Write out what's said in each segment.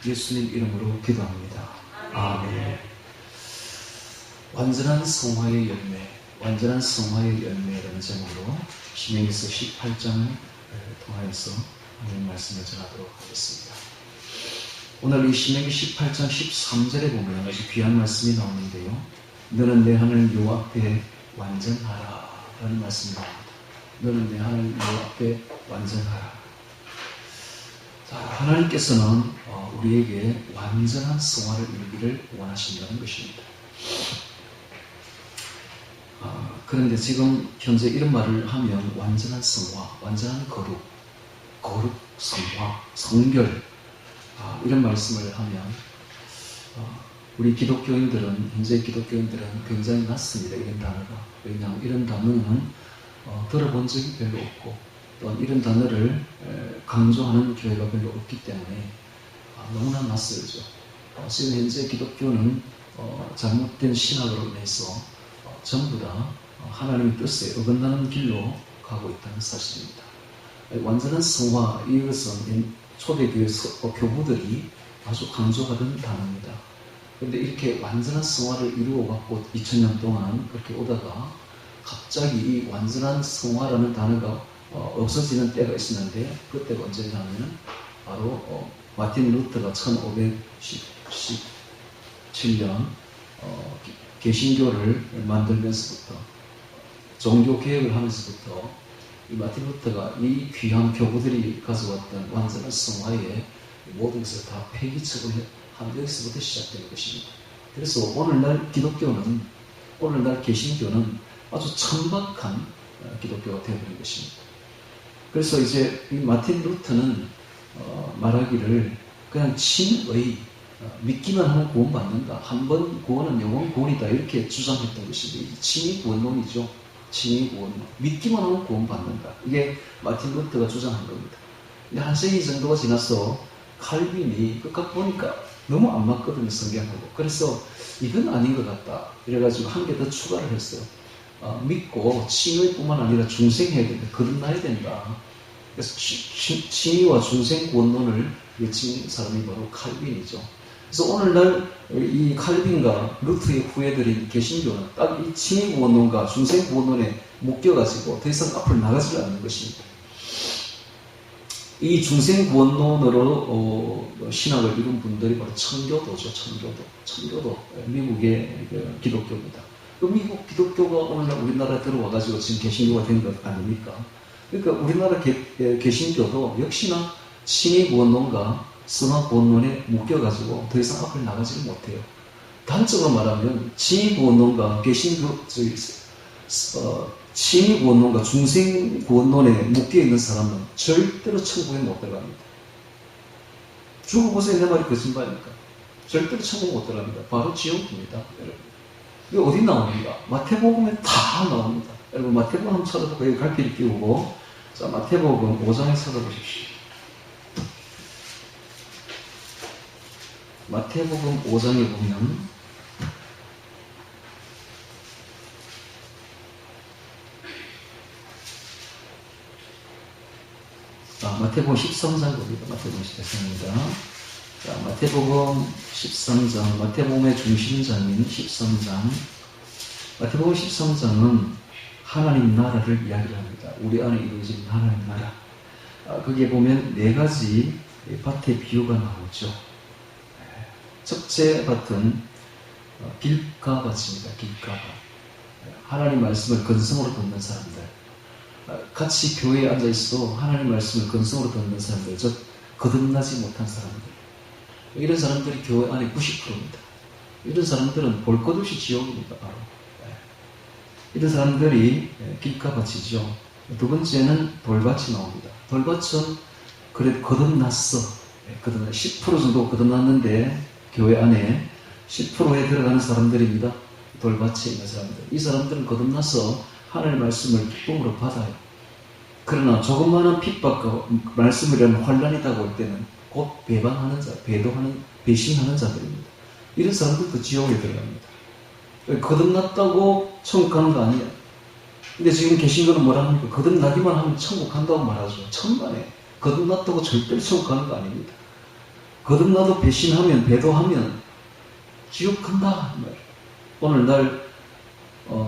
예수님 이름으로 기도합니다. 아멘. 완전한 성화의 열매, 완전한 성화의 열매라는 제목으로 신명기서 18장을 통하여서 하나님 말씀을 전하도록 하겠습니다. 오늘 이 신명기 18장 13절에 보면 아주 귀한 말씀이 나오는데요. 너는 내 하나님 여호와 앞에 완전하라 라는 말씀이 나옵니다. 너는 내 하나님 여호와 앞에 완전하라. 자, 하나님께서는 우리에게 완전한 성화를 이루기를 원하신다는 것입니다. 그런데 지금 현재 이런 말을 하면 완전한 성화, 완전한 거룩, 성화, 성결 이런 말씀을 하면 우리 기독교인들은, 현재 기독교인들은 굉장히 낯습니다. 이런 단어가. 왜냐하면 이런 단어는 들어본 적이 별로 없고 또한 이런 단어를 강조하는 교회가 별로 없기 때문에 너무나 낯설죠. 지금 현재 기독교는 잘못된 신학으로 인해서 전부 다 하나님의 뜻에 어긋나는 길로 가고 있다는 사실입니다. 완전한 성화, 이것은 초대교회 교부들이 아주 강조하던 단어입니다. 그런데 이렇게 완전한 성화를 이루어갖고 2000년 동안 그렇게 오다가 갑자기 이 완전한 성화라는 단어가 없어지는 때가 있었는데, 그때가 언제냐면 바로 마틴 루터가 1517년 개신교를 만들면서부터, 종교개혁을 하면서부터 이 마틴 루터가 이 귀한 교부들이 가져왔던 완전한 성화의 모든 것을 다 폐기처분한 여기서부터 시작되는 것입니다. 그래서 오늘날 기독교는, 오늘날 개신교는 아주 천박한 기독교가 되어버린 것입니다. 그래서 이제 이 마틴 루터는 말하기를 그냥 친의, 믿기만 하면 구원받는다. 한 번 구원은 영원 구원이다. 이렇게 주장했던 것인데, 친의 구원론이죠. 친의 구원론. 믿기만 하면 구원받는다. 이게 마틴 루터가 주장한 겁니다. 근데 한 세기 정도가 지나서 칼빈이 그까 보니까 너무 안 맞거든요, 성경하고. 그래서 이건 아닌 것 같다. 이래가지고 한 개 더 추가를 했어요. 믿고 칭의뿐만 아니라 중생해야 된다. 거듭나야 된다. 그래서 칭의와 중생 구원론을 외친 사람이 바로 칼빈이죠. 그래서 오늘날 이 칼빈과 루트의 후예들인 개신교는 딱 이 칭의 구원론과 중생 구원론에 묶여가지고 더 이상 앞으로 나가지 않는 것입니다. 이 중생 구원론으로 신학을 이룬 분들이 바로 청교도죠. 청교도. 미국의 기독교입니다. 그 미국 기독교가 오늘날 우리나라에 들어와가지고 지금 개신교가 된 것 아닙니까? 그러니까 우리나라 개신교도 역시나 칭의 구원론과 성화 구원론에 묶여가지고 더 이상 앞을 나가지를 못해요. 단적으로 말하면 칭의 구원론과 개신교, 칭의 구원론과 중생 구원론에 묶여있는 사람은 절대로 천국에 못 들어갑니다. 죽어보세요. 내 말이 거짓말입니까? 절대로 천국 못 들어갑니다. 바로 지옥입니다. 여러분. 이게 어디 나옵니까? 마태복음에 다 나옵니다. 여러분, 마태복음 한번 찾아보고 여기 갈피를 끼우고, 자, 마태복음 5장에 찾아보십시오. 마태복음 5장에 보면 마태복음 13장 봅니다. 마태복음 13장입니다. 자, 마태복음 13장, 마태복음의 중심장인 13장. 마태복음 13장은 하나님 나라를 이야기를 합니다. 우리 안에 이루어진 하나님 나라. 거기에 보면 네 가지 밭의 비유가 나오죠. 첫째 밭은 길가밭입니다. 길가밭. 하나님 말씀을 근성으로 듣는 사람들. 같이 교회에 앉아있어도 하나님 말씀을 근성으로 듣는 사람들, 즉 거듭나지 못한 사람들, 이런 사람들이 교회 안에 90%입니다. 이런 사람들은 볼 것 없이 지옥입니다. 바로 이런 사람들이 길가밭이죠. 두 번째는 돌밭이 나옵니다. 돌밭은 그래도 거듭났어. 10% 정도 거듭났는데 교회 안에 10%에 들어가는 사람들입니다. 돌밭에 있는 사람들. 이 사람들은 거듭나서 하나님의 말씀을 기쁨으로 받아요. 그러나 조그마한 핍박과 말씀이라는 환란이 다가올 때는 곧 배반하는 자, 배신하는 자들입니다. 이런 사람들도 지옥에 들어갑니다. 거듭났다고 천국 가는 거 아니에요. 근데 지금 계신 거는 뭐라 합니까? 거듭나기만 하면 천국 간다고 말하죠. 천만에. 거듭났다고 절대로 천국 가는 거 아닙니다. 거듭나도 배신하면, 배도하면 지옥 간다. 오늘날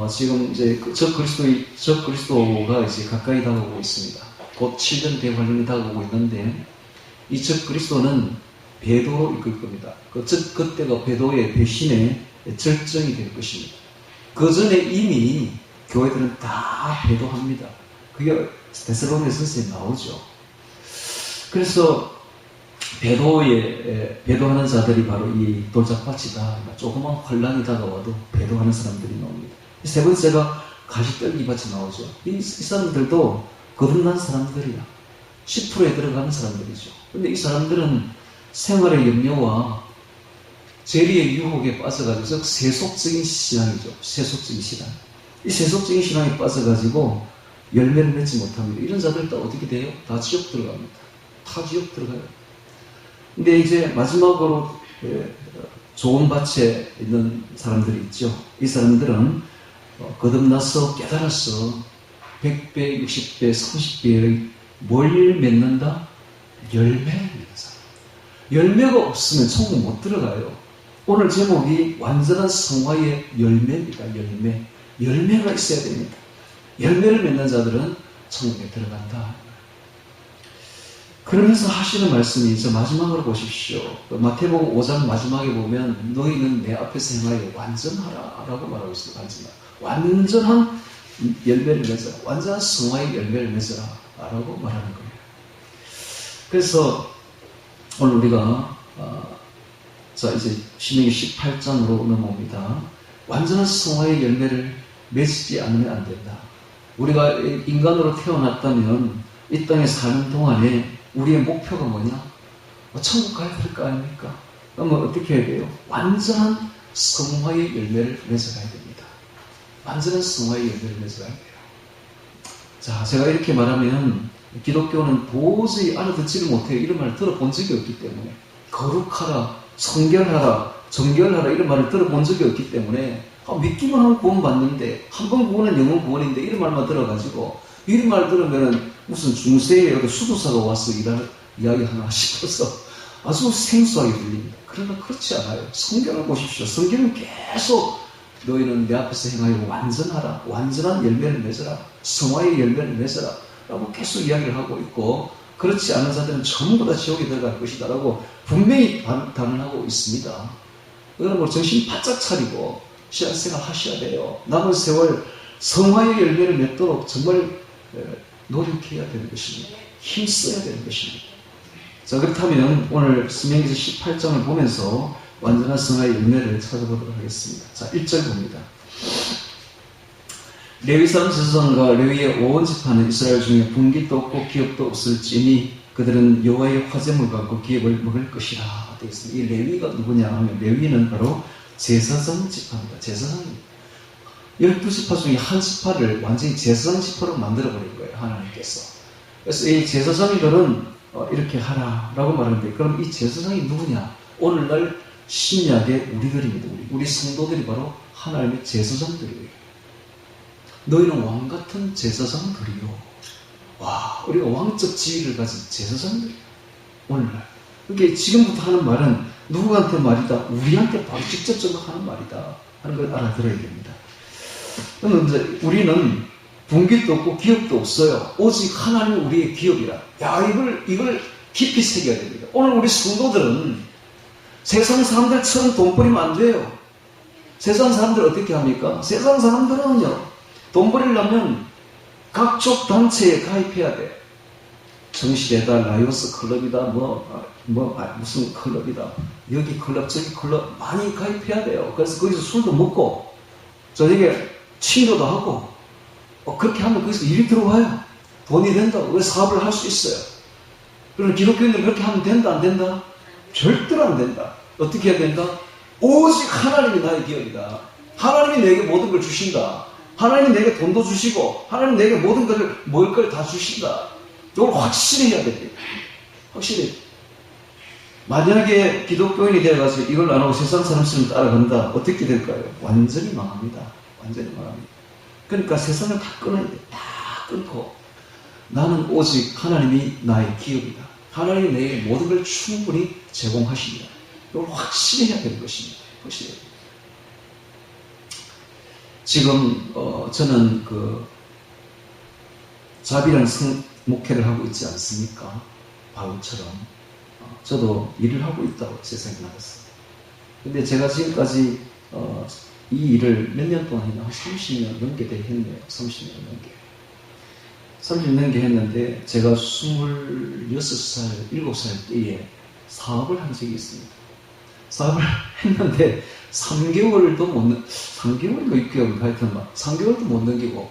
지금 이제 적 그리스도가 이제 가까이 다가오고 있습니다. 곧 7년 대환란이 다가오고 있는데 이 적 그리스도는 배도로 이끌 겁니다. 그때가 배도의 배신의 절정이 될 것입니다. 그 전에 이미 교회들은 다 배도합니다. 그게 데살로니가서에 나오죠. 그래서 배도하는 자들이 바로 이 돌짝밭이다. 조그만 환란이 다가와도 배도하는 사람들이 나옵니다. 세 번째가 가시떨기 밭이 나오죠. 이 사람들도 거듭난 사람들이야. 10%에 들어가는 사람들이죠. 근데 이 사람들은 생활의 염려와 재리의 유혹에 빠져가지고, 즉 세속적인 신앙이죠. 세속적인 신앙. 이 세속적인 신앙에 빠져가지고 열매를 맺지 못합니다. 이런 자들도 어떻게 돼요? 다 지옥 들어갑니다. 다 지옥 들어가요. 근데 이제 마지막으로 좋은 밭에 있는 사람들이 있죠. 이 사람들은 거듭나서 깨달아서 100배, 60배, 30배의 뭘 맺는다? 열매를 맺는 사람. 열매가 없으면 천국 못 들어가요. 오늘 제목이 완전한 성화의 열매입니다. 열매가 있어야 됩니다. 열매를 맺는 자들은 천국에 들어간다. 그러면서 하시는 말씀이 저 마지막으로 보십시오. 마태복음 5장 마지막에 보면 너희는 내 앞에서 행하여 완전하라 라고 말하고 있습니다. 완전한 열매를 맺어라. 완전한 성화의 열매를 맺어라 라고 말하는 거예요. 그래서 오늘 우리가 자 이제 신명기 18장으로 넘어옵니다. 완전한 성화의 열매를 맺지 않으면 안 된다. 우리가 인간으로 태어났다면 이 땅에 사는 동안에 우리의 목표가 뭐냐? 천국 가야 될 거 아닙니까? 그러면 어떻게 해야 돼요? 완전한 성화의 열매를 맺어가야 됩니다. 완전한 성화의 열매를 맺어가야 돼요. 자, 제가 이렇게 말하면 기독교는 도저히 알아듣지를 못해요. 이런 말을 들어본 적이 없기 때문에. 거룩하라, 성결하라, 정결하라 이런 말을 들어본 적이 없기 때문에 믿기만 하면 구원받는데 한 번 구원은 영원 구원인데 이런 말만 들어가지고 이런 말 들으면 무슨 중세에 여기 수도사가 와서 이야기 하나 싶어서 아주 생소하게 들립니다. 그러나 그렇지 않아요. 성경을 보십시오. 성경은 계속 너희는 내 앞에서 행하여 완전하라. 완전한 열매를 맺어라. 성화의 열매를 맺어라. 라고 계속 이야기를 하고 있고 그렇지 않은 자들은 전부 다 지옥에 들어갈 것이다. 라고 분명히 단언하고 있습니다. 여러분 정신 바짝 차리고 신앙생활 하셔야 돼요. 남은 세월 성화의 열매를 맺도록 정말 노력해야 되는 것입니다. 힘써야 되는 것입니다. 자, 그렇다면 오늘 신명기서 18장을 보면서 완전한 성화의 열매를 찾아보도록 하겠습니다. 자, 1절 봅니다. 레위 사람 제사장과 레위의 온 지파는 이스라엘 중에 분깃도 없고 기업도 없을지니 그들은 여호와의 화제물 갖고 기업을 먹을 것이라 되어 있습니다. 이 레위가 누구냐 하면 레위는 바로 제사장 지파입니다. 제사장입니다. 12지파 중에 한 지파를 완전히 제사장 지파로 만들어버린 거예요. 하나님께서. 그래서 이 제사장들은 이렇게 하라라고 말하는데 그럼 이 제사장이 누구냐? 오늘날 신약의 우리들입니다. 우리 성도들이 바로 하나님의 제사장들이에요. 너희는 왕같은 제사장들이요. 와, 우리가 왕적 지위를 가진 제사장들이에요. 오늘날. 그게 지금부터 하는 말은 누구한테 말이다? 우리한테 바로 직접적으로 하는 말이다. 하는 걸 알아들어야 됩니다. 그러면 이제 우리는 분깃도 없고 기업도 없어요. 오직 하나님은 우리의 기업이라. 야, 이걸 깊이 새겨야 됩니다. 오늘 우리 성도들은 세상 사람들처럼 돈 벌이면 안 돼요. 세상 사람들 어떻게 합니까? 세상 사람들은요, 돈 벌이려면 각종 단체에 가입해야 돼. 정시대다, 라이오스 클럽이다, 무슨 클럽이다. 여기 클럽, 저기 클럽 많이 가입해야 돼요. 그래서 거기서 술도 먹고, 저녁에 친교도 하고, 그렇게 하면 거기서 일이 들어와요. 돈이 된다고. 왜 사업을 할 수 있어요. 그러나 기독교인들 그렇게 하면 된다, 안 된다? 절대로 안 된다. 어떻게 해야 된다? 오직 하나님이 나의 기업이다. 하나님이 내게 모든 걸 주신다. 하나님이 내게 돈도 주시고, 하나님이 내게 모든 걸, 먹을 걸 다 주신다. 이걸 확실히 해야 됩니다. 확실히. 만약에 기독교인이 되어가지고 이걸 안 하고 세상 사람처럼 따라간다. 어떻게 될까요? 완전히 망합니다. 완전히 망합니다. 그러니까 세상을 다 끊어야 돼. 다 끊고 나는 오직 하나님이 나의 기업이다. 하나님이 내게 모든 걸 충분히 제공하십니다. 이걸 확실히 해야 되는 것입니다. 확실히. 지금 저는 자비라는 목회를 하고 있지 않습니까? 바울처럼 저도 일을 하고 있다고 세상에 나갔어요. 근데 제가 지금까지 이 일을 몇 년 동안 했나? 한 30년 넘게 했네요. 30년 넘게. 30년 넘게 했는데 제가 26살, 7살 때에 사업을 한 적이 있습니다. 사업을 했는데 3개월도 못 3개월인가 6개월 하여튼 막 3개월도 못 넘기고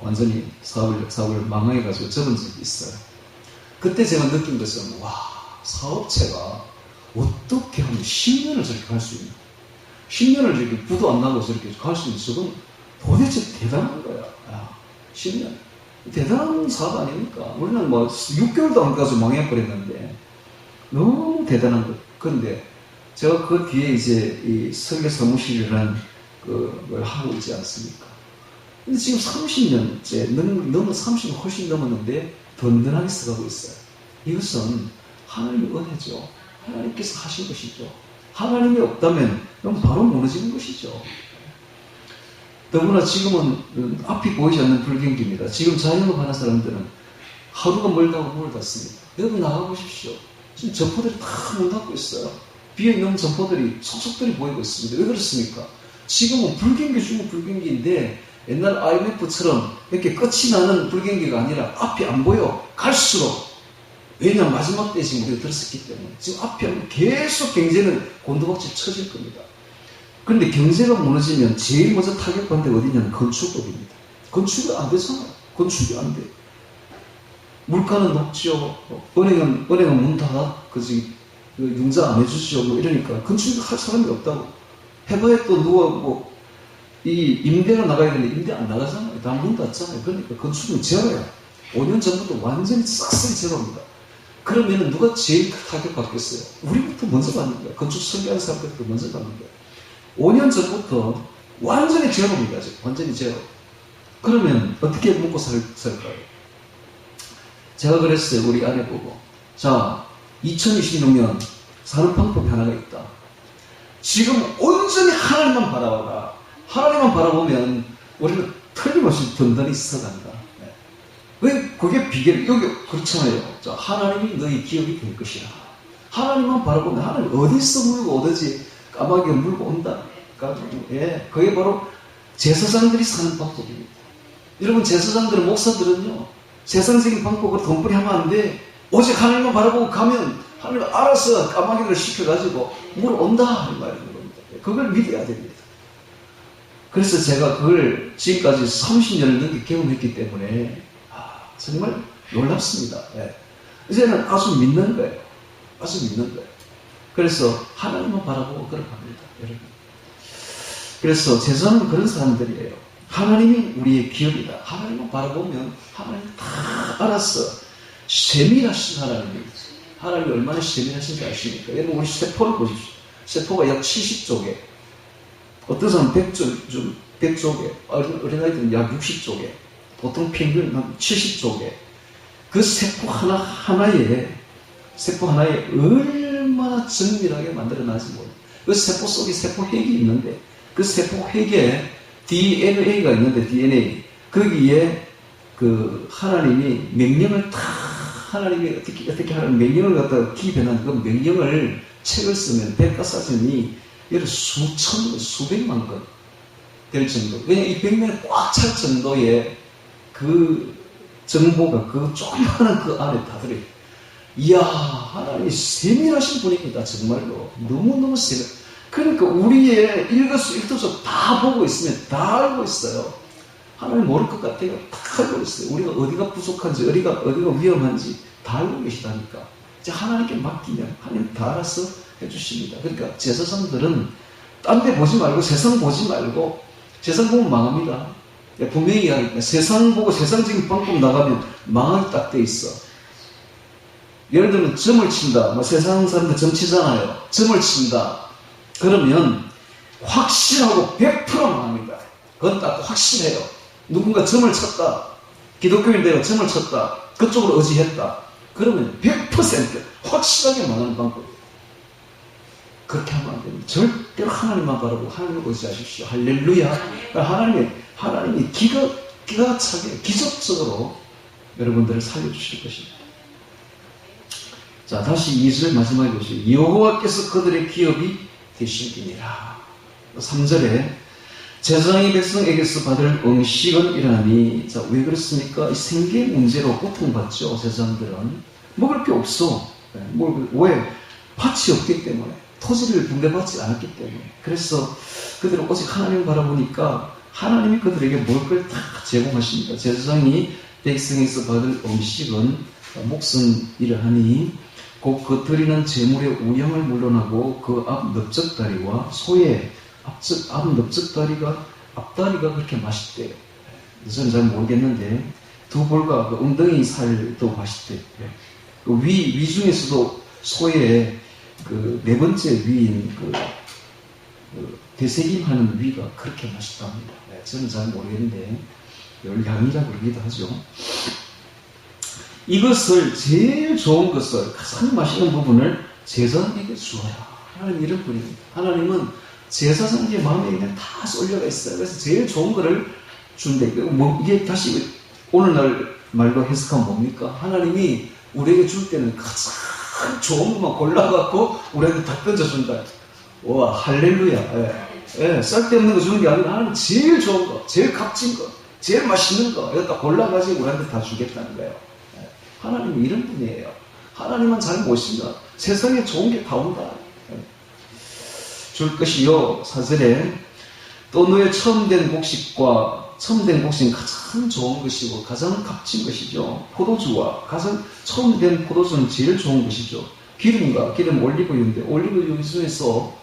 완전히 사업을 망해가지고 접은 적이 있어요. 그때 제가 느낀 것은 사업체가 어떻게 하면 10년을 저렇게 갈 수 있나? 10년을 저렇게 부도 안 나고 저렇게 갈 수 있는 저건 도대체 대단한 거야. 10년. 대단한 사업 아닙니까? 우리는 6개월도 안 가서 망해버렸는데 너무 대단한 것. 그런데 제가 그 뒤에 이제 이 설계 사무실이라는 걸 하고 있지 않습니까? 근데 지금 30년째, 너무 30년 훨씬 넘었는데 든든하게 써가고 있어요. 이것은 하나님의 은혜죠. 하나님께서 하신 것이죠. 하나님이 없다면 그럼 바로 무너지는 것이죠. 더구나 지금은 앞이 보이지 않는 불경기입니다. 지금 자영업 하는 사람들은 하루가 멀다고 문을 닫습니다. 여러분 나가보십시오. 지금 점포들이 다 문 닫고 있어요. 비어있는 점포들이 속속들이 보이고 있습니다. 왜 그렇습니까? 지금은 불경기 중에 불경기인데 옛날 IMF처럼 이렇게 끝이 나는 불경기가 아니라 앞이 안 보여. 갈수록. 왜냐하면 마지막 때에 지금 우리가 들었었기 때문에 지금 앞이 안 보여. 계속 경제는 곤두박질 쳐질 겁니다. 그런데 경제가 무너지면 제일 먼저 타격받는 데가 어디냐면 건축업입니다. 건축이 안 되잖아요. 건축이 안 돼. 물가는 높죠. 은행은 문 닫아. 융자 안 해주죠. 이러니까 건축을 할 사람이 없다고. 해봐야 또 누가 이 임대가 나가야 되는데 임대 안 나가잖아요. 다 문 닫잖아요. 그러니까 건축은 제로야. 5년 전부터 완전히 싹쓸이 제로입니다. 그러면 누가 제일 타격받겠어요? 우리부터 먼저 받는 거야. 건축 설계하는 사람들부터 먼저 받는 거야. 5년 전부터 완전히 제로입니다. 완전히 제로. 그러면 어떻게 먹고 살까요? 제가 그랬어요. 우리 아내 보고. 자, 2026년 사는 방법이 하나가 있다. 지금 온전히 하나님만 바라봐라. 하나님만 바라보면 우리는 틀림없이 든든히 써간다. 네. 왜 그게 비결이 여기 그렇잖아요. 자, 하나님이 너희 기업이 될 것이라. 하나님만 바라보면 하나님 어디서 물고 오든지 까마귀가 물고 온다. 예, 그게 바로 제사장들이 사는 방법입니다. 여러분 제사장들은 목사들은요 세상적인 방법으로 돈벌이 하면 안 돼. 오직 하나님만 바라보고 가면 하나님 알아서 까마귀를 시켜가지고 물 온다 하는 말인 겁니다. 그걸 믿어야 됩니다. 그래서 제가 그걸 지금까지 30년을 넘게 경험했기 때문에 정말 놀랍습니다. 예. 이제는 아주 믿는 거예요. 아주 믿는 거예요. 그래서 하나님만 바라보고 걸어갑니다. 여러분. 그래서 제사장은 그런 사람들이에요. 하나님이 우리의 기업이다. 하나님만 바라보면 하나님 다 알았어. 세밀하신 하나님이 하나님이 얼마나 세밀하신지 아십니까? 여러분 우리 세포를 보십시오. 세포가 약 70쪽에 어떤 사람은 100쪽에 어린아이들은 약 60쪽에 보통 평균 한 70쪽에 그 세포 하나에 얼마나 정밀하게 만들어놨는지 모릅니다. 그 세포 속에 세포핵이 있는데 그 세포핵에 DNA가 있는데 DNA 거기에 그 하나님이 명령을 다 하나님이 어떻게 하는 명령을 갖다가 기입해놨는데 그 명령을 책을 쓰면 백과사전이 예를 수천 건, 수백만 건 될 정도. 왜냐면 이 벽면에 꽉 찰 정도의 그 정보가 그 조그마한 그 안에 다 들어있어요. 이야, 하나님이 세밀하신 분입니다. 정말로. 너무너무 세밀. 그러니까 우리의 일거수일투족 다 보고 있으면 다 알고 있어요. 하나님 모를 것 같아요. 다 알고 있어요. 우리가 어디가 부족한지, 어디가 위험한지 다 알고 계시다니까. 이제 하나님께 맡기면 하나님 다 알아서 해주십니다. 그러니까 제사장들은 딴 데 보지 말고 세상 보지 말고 세상 보면 망합니다. 분명히 이야기합니다. 세상 보고 세상적인 방법 나가면 망하게 딱 돼 있어. 예를 들면 점을 친다. 세상 사람들 점 치잖아요. 점을 친다. 그러면 확실하고 100% 망합니다. 그건 딱 확실해요. 누군가 점을 쳤다. 기독교인데요. 점을 쳤다. 그쪽으로 의지했다. 그러면 100% 확실하게 망하는 방법이에요. 그렇게 하면 안 됩니다. 절대로 하나님만 바라고 하나님을 의지하십시오. 할렐루야. 하나님이 기가 차게 기적적으로 여러분들을 살려주실 것입니다. 자, 다시 2절 마지막에 보시죠. 여호와께서 그들의 기업이 되시니라. 3절에 제사장이 백성에게서 받을 음식은 이라니. 자, 왜 그렇습니까? 이 생계 문제로 고통받죠. 제사장들은 먹을 게 없어. 왜? 밭이 없기 때문에, 토지를 분배받지 않았기 때문에. 그래서 그들은 오직 하나님을 바라보니까 하나님이 그들에게 먹을 걸 다 제공하십니다. 제사장이 백성에서 받을 음식은 목숨 이러하니 곧 그 드리는 제물의 우양을 물론하고 그 앞 넓적다리와 소의 앞 넓적다리가 앞다리가 그렇게 맛있대요. 저는 잘 모르겠는데 두 볼과 그 엉덩이 살도 맛있대요. 그 위 중에서도 소의 그 네 번째 위인 그 되새김하는 위가 그렇게 맛있답니다. 저는 잘 모르겠는데 열향이라고 그러기도 하죠. 이것을 제일 좋은 것을 가장 맛있는 부분을 제사장에게 주어라. 하나님 이런 분입니다. 하나님은 제사장의 마음에 있는 다 쏠려가 있어요. 그래서 제일 좋은 거를 준대. 이게 다시 오늘날 말로 해석하면 뭡니까? 하나님이 우리에게 줄 때는 가장 좋은 것만 골라갖고 우리한테 다 던져준다. 와, 할렐루야. 쓸데없는 거 주는 게 아니라 하나님 제일 좋은 거, 제일 값진 거, 제일 맛있는 거 여기다 골라가지고 우리한테 다 주겠다는 거예요. 하나님은 이런 분이에요. 하나님은 잘 모신다. 세상에 좋은 게 다 온다. 줄 것이요. 4절에 또 너의 처음된 곡식과 처음된 곡식은 가장 좋은 것이고 가장 값진 것이죠. 포도주와 가장 처음된 포도주는 제일 좋은 것이죠. 기름 올리브유인데 올리브유 중에서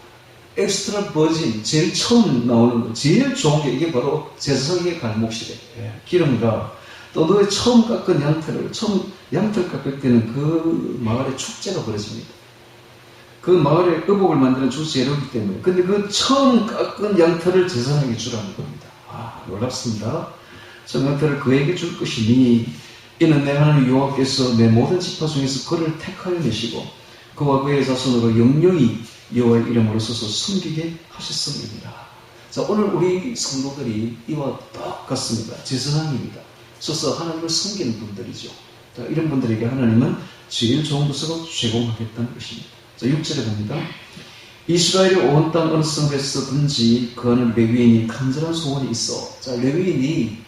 엑스트라 버진 제일 처음 나오는 거 제일 좋은 게 이게 바로 제사장의 갈목시래. 기름과 또 너의 처음 깎은 양털을 양털 깎을 때는 그 마을에 축제가 벌어집니다. 그 마을에 의복을 만드는 주 재료이기 때문에. 근데 그 처음 깎은 양털을 제사장에게 주라는 겁니다. 놀랍습니다. 처음 양털을 그에게 줄 것이니 이는 내 하나님 여호와께서 내 모든 지파 중에서 그를 택하여 내시고 그와 그의 자손으로 영영히 여호와의 이름으로 서서 섬기게 하셨습니다. 자, 오늘 우리 성도들이 이와 똑같습니다. 제사장입니다. 서서 하나님을 섬기는 분들이죠. 자, 이런 분들에게 하나님은 제일 좋은 것으로 제공하겠다는 것입니다. 자, 6절에 봅니다. 이스라엘이 온 땅 어느 성에서든지 그 안에 레위인이 간절한 소원이 있어. 자, 레위인이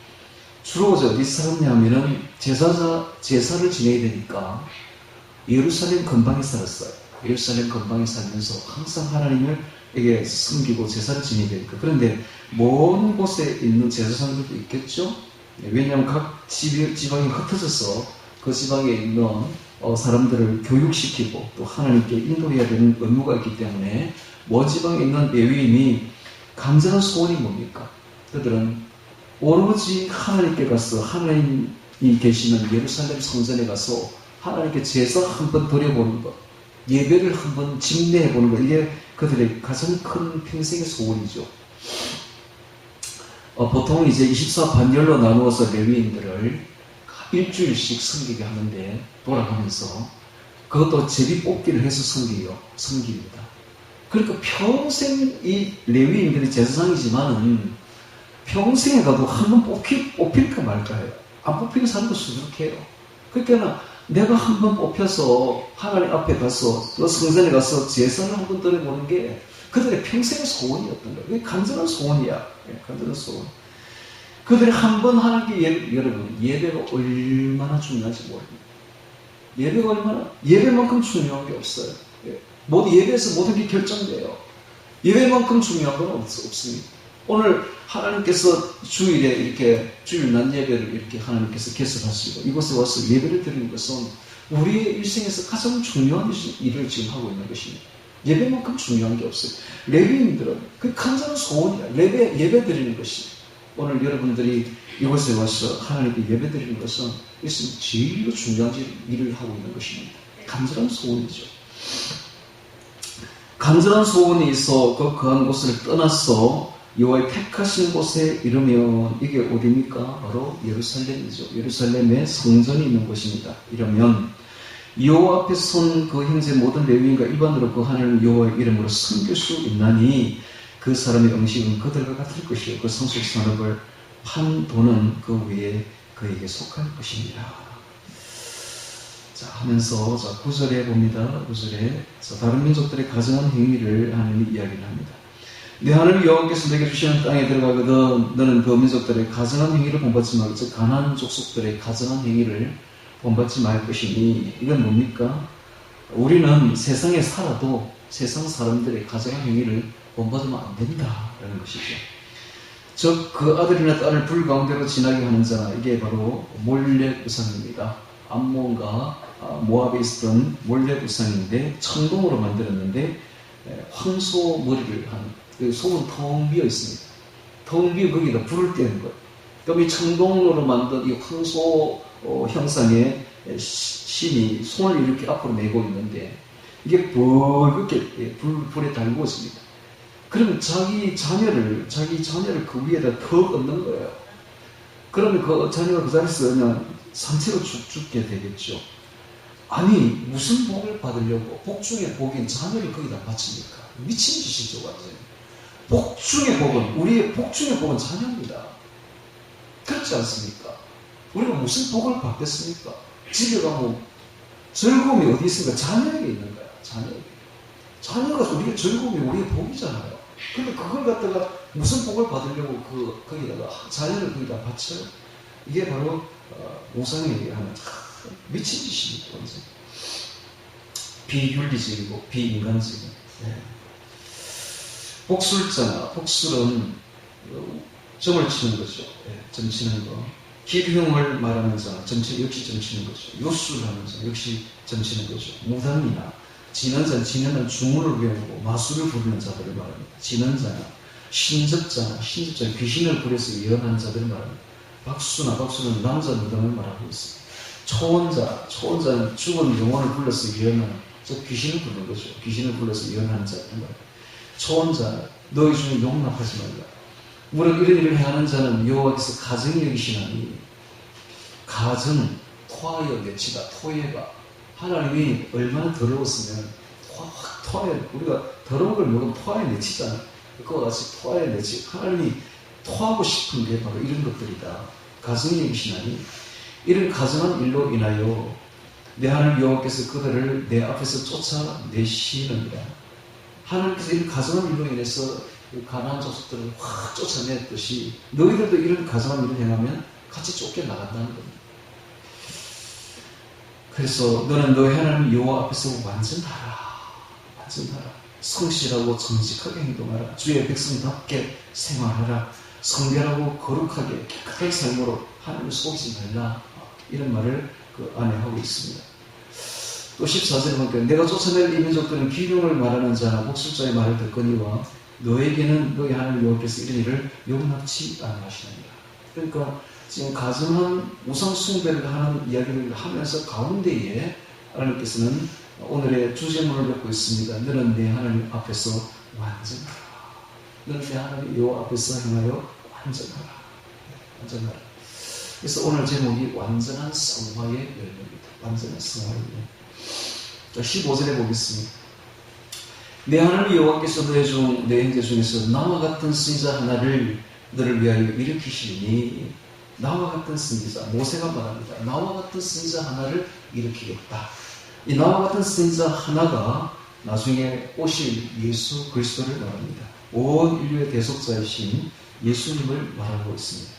주로 어디 살았냐 하면은 제사를 지내야 되니까 예루살렘 근방에 살았어요. 예루살렘 근방에 살면서 항상 하나님에게 섬기고 제사를 지내야 되니까. 그런데 먼 곳에 있는 제사장들도 있겠죠? 왜냐하면 각 지방이 흩어져서 그 지방에 있는 사람들을 교육시키고 또 하나님께 인도해야 되는 의무가 있기 때문에 먼 지방에 있는 레위인이 간절한 소원이 뭡니까? 그들은 오로지 하나님께 가서 하나님이 계시는 예루살렘 성전에 가서 하나님께 제사 한번 드려보는 것, 예배를 한번 집례해보는 것, 이게 그들의 가장 큰 평생의 소원이죠. 보통 이제 24반열로 나누어서 레위인들을 일주일씩 섬기게 하는데 돌아가면서 그것도 제비 뽑기를 해서 섬깁니다. 그러니까 평생 이 레위인들이 제사장이지만은 평생에 가도 한번 뽑힐까 말까 해요. 안 뽑히는 사람도 수두룩해요. 그러니까 내가 한번 뽑혀서 하나님 앞에 가서 그 성전에 가서 제사를 한번 드려보는 게 그들의 평생의 소원이었던 거예요. 그게 간절한 소원이야. 간절한 소원. 그들이 한번 하나님께 여러분, 예배가 얼마나 중요한지 모릅니다. 예배가 예배만큼 중요한 게 없어요. 예배에서 모든 게 결정돼요. 예배만큼 중요한 건 없습니다. 오늘 하나님께서 주일에 이렇게 주일 낮 예배를 이렇게 하나님께서 개설하시고 이곳에 와서 예배를 드리는 것은 우리의 일생에서 가장 중요한 일을 지금 하고 있는 것입니다. 예배만큼 중요한 게 없어요. 레위인들은 그 간절한 소원이야. 예배 드리는 것이. 오늘 여러분들이 이곳에 와서 하나님께 예배 드리는 것은 일생 제일로 중요한 일을 하고 있는 것입니다. 간절한 소원이죠. 간절한 소원이 있어 그한 곳을 떠나서 여호와의 택하신 곳에 이르면 이게 어디입니까? 바로 예루살렘이죠. 예루살렘에 성전이 있는 곳입니다. 이러면 여호와 앞에 선 그 형제 모든 레위인과 일반으로 그 하나님 여호와의 이름으로 섬길 수 있나니 그 사람의 음식은 그들과 같을 것이요 그 성소 산업을 판 돈은 그 위에 그에게 속할 것입니다. 자 하면서 9절에 봅니다. 9절에 다른 민족들의 가증한 행위를 하나님이 이야기를 합니다. 내 하나님 여호와께서 내게 주시는 땅에 들어가거든 너는 그 민족들의 가증한 행위를 본받지 말고 즉 가나안 족속들의 가증한 행위를 본받지 말 것이니 이건 뭡니까? 우리는 세상에 살아도 세상 사람들의 가증한 행위를 본받으면 안 된다라는 것이죠. 즉 그 아들이나 딸을 불 가운데로 지나게 하는 자 이게 바로 몰렉 우상입니다. 암몬과 모압에 있었던 몰렉 우상인데 청동으로 만들었는데 황소 머리를 한 그 속은 텅 비어 있습니다. 텅 비어 거기다 불을 떼는 거예요. 그럼 이 청동으로 만든 이 황소 형상의 신이 손을 이렇게 앞으로 메고 있는데 이게 붉게 불에 달고 있습니다. 그러면 자기 자녀를 그 위에다 턱 얹는 거예요. 그러면 그 자녀가 그 자리에서 그냥 산채로 죽게 되겠죠. 아니 무슨 복을 받으려고 복 중에 복인 자녀를 거기다 바칩니까? 미친 짓이죠 완전히. 복 중에 복은 우리의 복 중에 복은 자녀입니다. 그렇지 않습니까? 우리가 무슨 복을 받겠습니까? 집에 가면 즐거움이 어디 있습니까? 자녀에게 있는 거야. 자녀가 우리의 즐거움이 우리의 복이잖아요. 근데 그걸 갖다가 무슨 복을 받으려고 거기다가 자녀를 거기다 바쳐요? 이게 바로 우상에게 하는 미친 짓입니다. 완전. 비윤리적이고 비인간적인. 네. 복술은 점을 치는 거죠. 네, 점 치는 거. 기흉을 말하는 자, 역시 점 치는 거죠. 요술을 하는 자, 역시 점 치는 거죠. 무당이나 진언자는 주문을 외우고 마술을 부르는 자들을 말합니다. 진언자나 신접자는 귀신을 부려서 예언하는 자들을 말합니다. 박수는 남자 무당을 말하고 있습니다. 초혼자는 죽은 영혼을 불러서 예언하는, 즉 귀신을 부르는 거죠. 귀신을 불러서 예언하는 자들을 말합니다. 초혼자, 너희 중에 용납하지 말라. 물론 이런 일을 행하는 자는 여호와께서 가증히 여기시나니 가증, 토하여 내치다, 토해가 하나님이 얼마나 더러웠으면 우리가 더러운 걸 먹으면 토하여 내치잖아요. 그와 같이 토하여 내치 하나님이 토하고 싶은 게 바로 이런 것들이다. 가증히 여기시나니 이런 가증한 일로 인하여 내 하나님 여호와께서 그들을 내 앞에서 쫓아내시느니라. 하나님께서 이런 가증한 일로 인해서 가나안 족속들을 확 쫓아냈듯이 너희들도 이런 가증한 일을 행하면 같이 쫓겨나간다는 겁니다. 그래서 너는 너희 하나님 여호와 앞에서 완전하라. 성실하고 정직하게 행동하라. 주의 백성답게 생활하라. 성결하고 거룩하게 깨끗한 삶으로 하나님을 속이지 말라. 이런 말을 그 안에 하고 있습니다. 또 14절에 보니까 내가 쫓아낼 이 민족들은 기흉을 말하는 자나 복술자의 말을 듣거니와 너에게는 너희 하나님 여호와께서 이런 일을 용납치 아니하시느니라. 그러니까 지금 가증한 우상 숭배를 하는 이야기를 하면서 가운데에 하나님께서는 오늘의 주제문을 갖고 있습니다. 너는 내 하나님 앞에서 완전하라. 너는 내 하나님 여호와 앞에서 행하여 완전하라. 그래서 오늘 제목이 완전한 성화의 열매입니다. 완전한 성화의 열매. 자, 15절에 보겠습니다. 내 하나님 여호와께서 내 형제 중에서 나와 같은 선지자 하나를 너를 위하여 일으키시니 나와 같은 선지자, 모세가 말합니다. 나와 같은 선지자 하나를 일으키겠다. 이 나와 같은 선지자 하나가 나중에 오실 예수 그리스도를 말합니다. 온 인류의 대속자이신 예수님을 말하고 있습니다.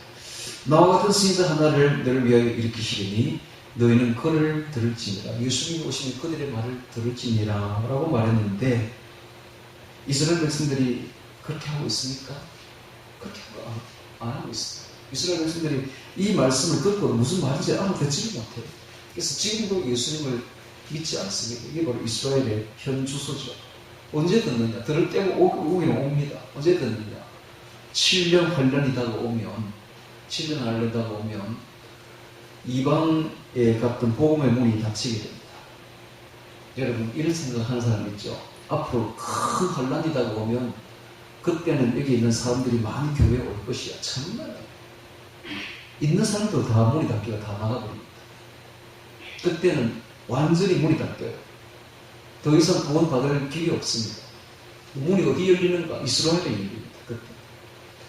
나와 같은 선지자 하나를 너를 위하여 일으키시니 너희는 그를 들을지니라. 예수님이 오시면 그들의 말을 들을지니라 라고 말했는데 이스라엘 백성들이 그렇게 하고 있습니까? 그렇게 안 하고 있습니다. 이스라엘 백성들이 이 말씀을 듣고 무슨 말인지 알아듣지를 못해요. 그래서 지금도 예수님을 믿지 않습니다. 이게 바로 이스라엘의 현 주소죠. 언제 듣느냐? 들을 때가 오기는 옵니다. 언제 듣느냐? 7년 환란이 다가오면 이방에 갔던 복음의 문이 닫히게 됩니다. 여러분 이런 생각하는 사람 있죠? 앞으로 큰 환란이 다가오면 그때는 여기 있는 사람들이 많이 교회에 올 것이야. 정말 있는 사람들 다 문이 닫기가 다 나가버립니다. 그때는 완전히 문이 닫혀요. 더 이상 구원받을 길이 없습니다. 문이 어디 열리는가? 이스라엘에 열립니다.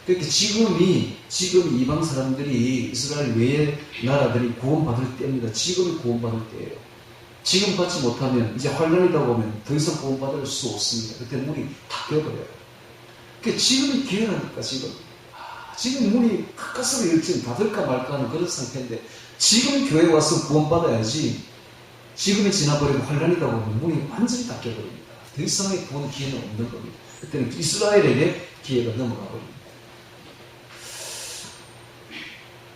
그렇게 지금 이방 사람들이 이스라엘 외의 나라들이 구원받을 때입니다. 지금이 구원받을 때예요. 지금 받지 못하면 이제 환란이다 보면 더 이상 구원받을 수 없습니다. 그때 문이 닫혀버려요. 그러니까 지금이 기회라니까 지금 문이 가까스로 열지는 닫을까 말까 하는 그런 상태인데 지금 교회에 와서 구원받아야지. 지금이 지나버리면 환란이다 보면 문이 완전히 닫혀버립니다. 더 이상의 구원 기회는 없는 겁니다. 그때는 이스라엘에게 기회가 넘어가 버립니다.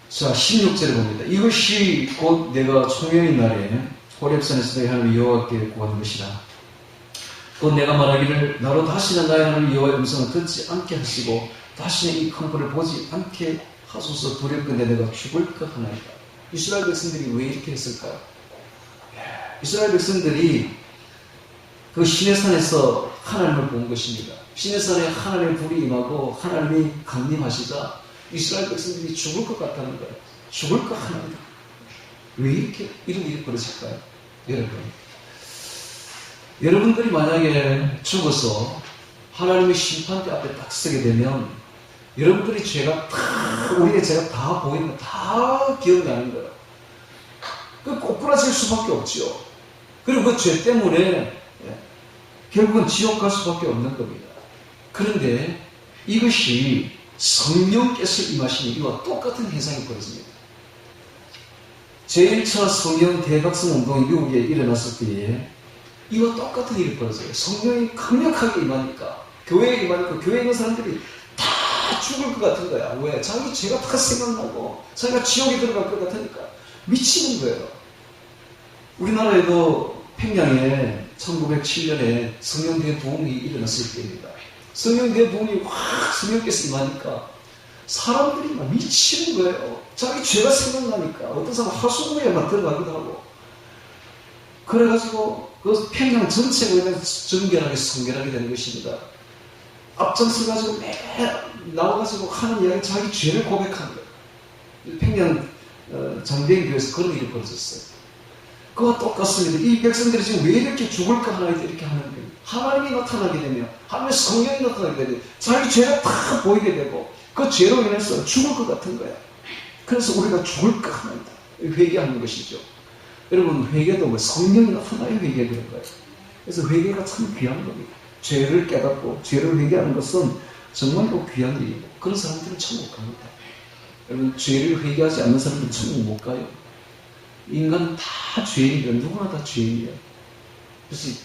자, 16절에 봅니다. 이것이 곧 내가 총회의 날에 호렙산에서 너희 하나님 여호와께 구하는 것이라. 또 내가 말하기를 나로 다시는 나의 하나님 여호와의 음성을 듣지 않게 하시고 다시는 이 큰 불을 보지 않게 하소서. 두렵건대 내가 죽을 것 하나이다. 이스라엘 백성들이 왜 이렇게 했을까요? 이스라엘 백성들이 그 시내산에서 하나님을 본 것입니다. 시내산에 하나님의 불이 임하고 하나님이 강림하시자 이스라엘 백성들이 죽을 것 같다는 거예요. 죽을 것 하나이다. 왜 이렇게 이런 일이 벌어질까요? 여러분들이 만약에 죽어서 하나님의 심판대 앞에 딱 서게 되면 여러분들이 우리의 죄가 다 보이는 거 다 기억나는 거예요. 그 꼬꾸라질 수밖에 없죠. 그리고 그 죄 때문에 결국은 지옥 갈 수밖에 없는 겁니다. 그런데 이것이 성령께서 임하시는 이와 똑같은 현상이 벌어집니다. 제1차 성령 대각성 운동이 미국에 일어났을 때에 이와 똑같은 일이 벌어져요. 성령이 강력하게 임하니까 교회에 있는 사람들이 다 죽을 것 같은 거야. 왜? 자기 죄가 다 생각나고 자기가 지옥에 들어갈 것 같으니까 미치는 거예요. 우리나라에도 평양에 1907년에 성령대 부흥이 일어났을 때입니다. 성령대 부흥이 확 성령께서 임하니까 사람들이 막 미치는 거예요. 자기 죄가 생각나니까 어떤 사람은 하수구에 막 들어가기도 하고 그래가지고 그 평양 전체가 그냥 정결하게 성결하게 되는 것입니다. 앞장서가지고 나와가지고 하는 이야기 자기 죄를 고백하는 거예요. 평양 장대인교회에서 그런 일이 벌어졌어요. 그와 똑같습니다. 이 백성들이 지금 왜 이렇게 죽을까 하나 이렇게 하는 거예요. 하나님이 나타나게 되면 하나님의 성령이 나타나게 되면 자기 죄가 다 보이게 되고 그 죄로 인해서 죽을 것 같은 거야. 그래서 우리가 죽을까 하나이다. 회개하는 것이죠. 여러분 회개도 성령이 나타나야 회개되는 거예요. 그래서 회개가 참 귀한 겁니다. 죄를 깨닫고 죄를 회개하는 것은 정말로 귀한 일이고 그런 사람들은 천국 갑니다. 여러분 죄를 회개하지 않는 사람들은 천국 못 가요. 인간은 다 죄인이에요. 누구나 다 죄인이에요. 그래서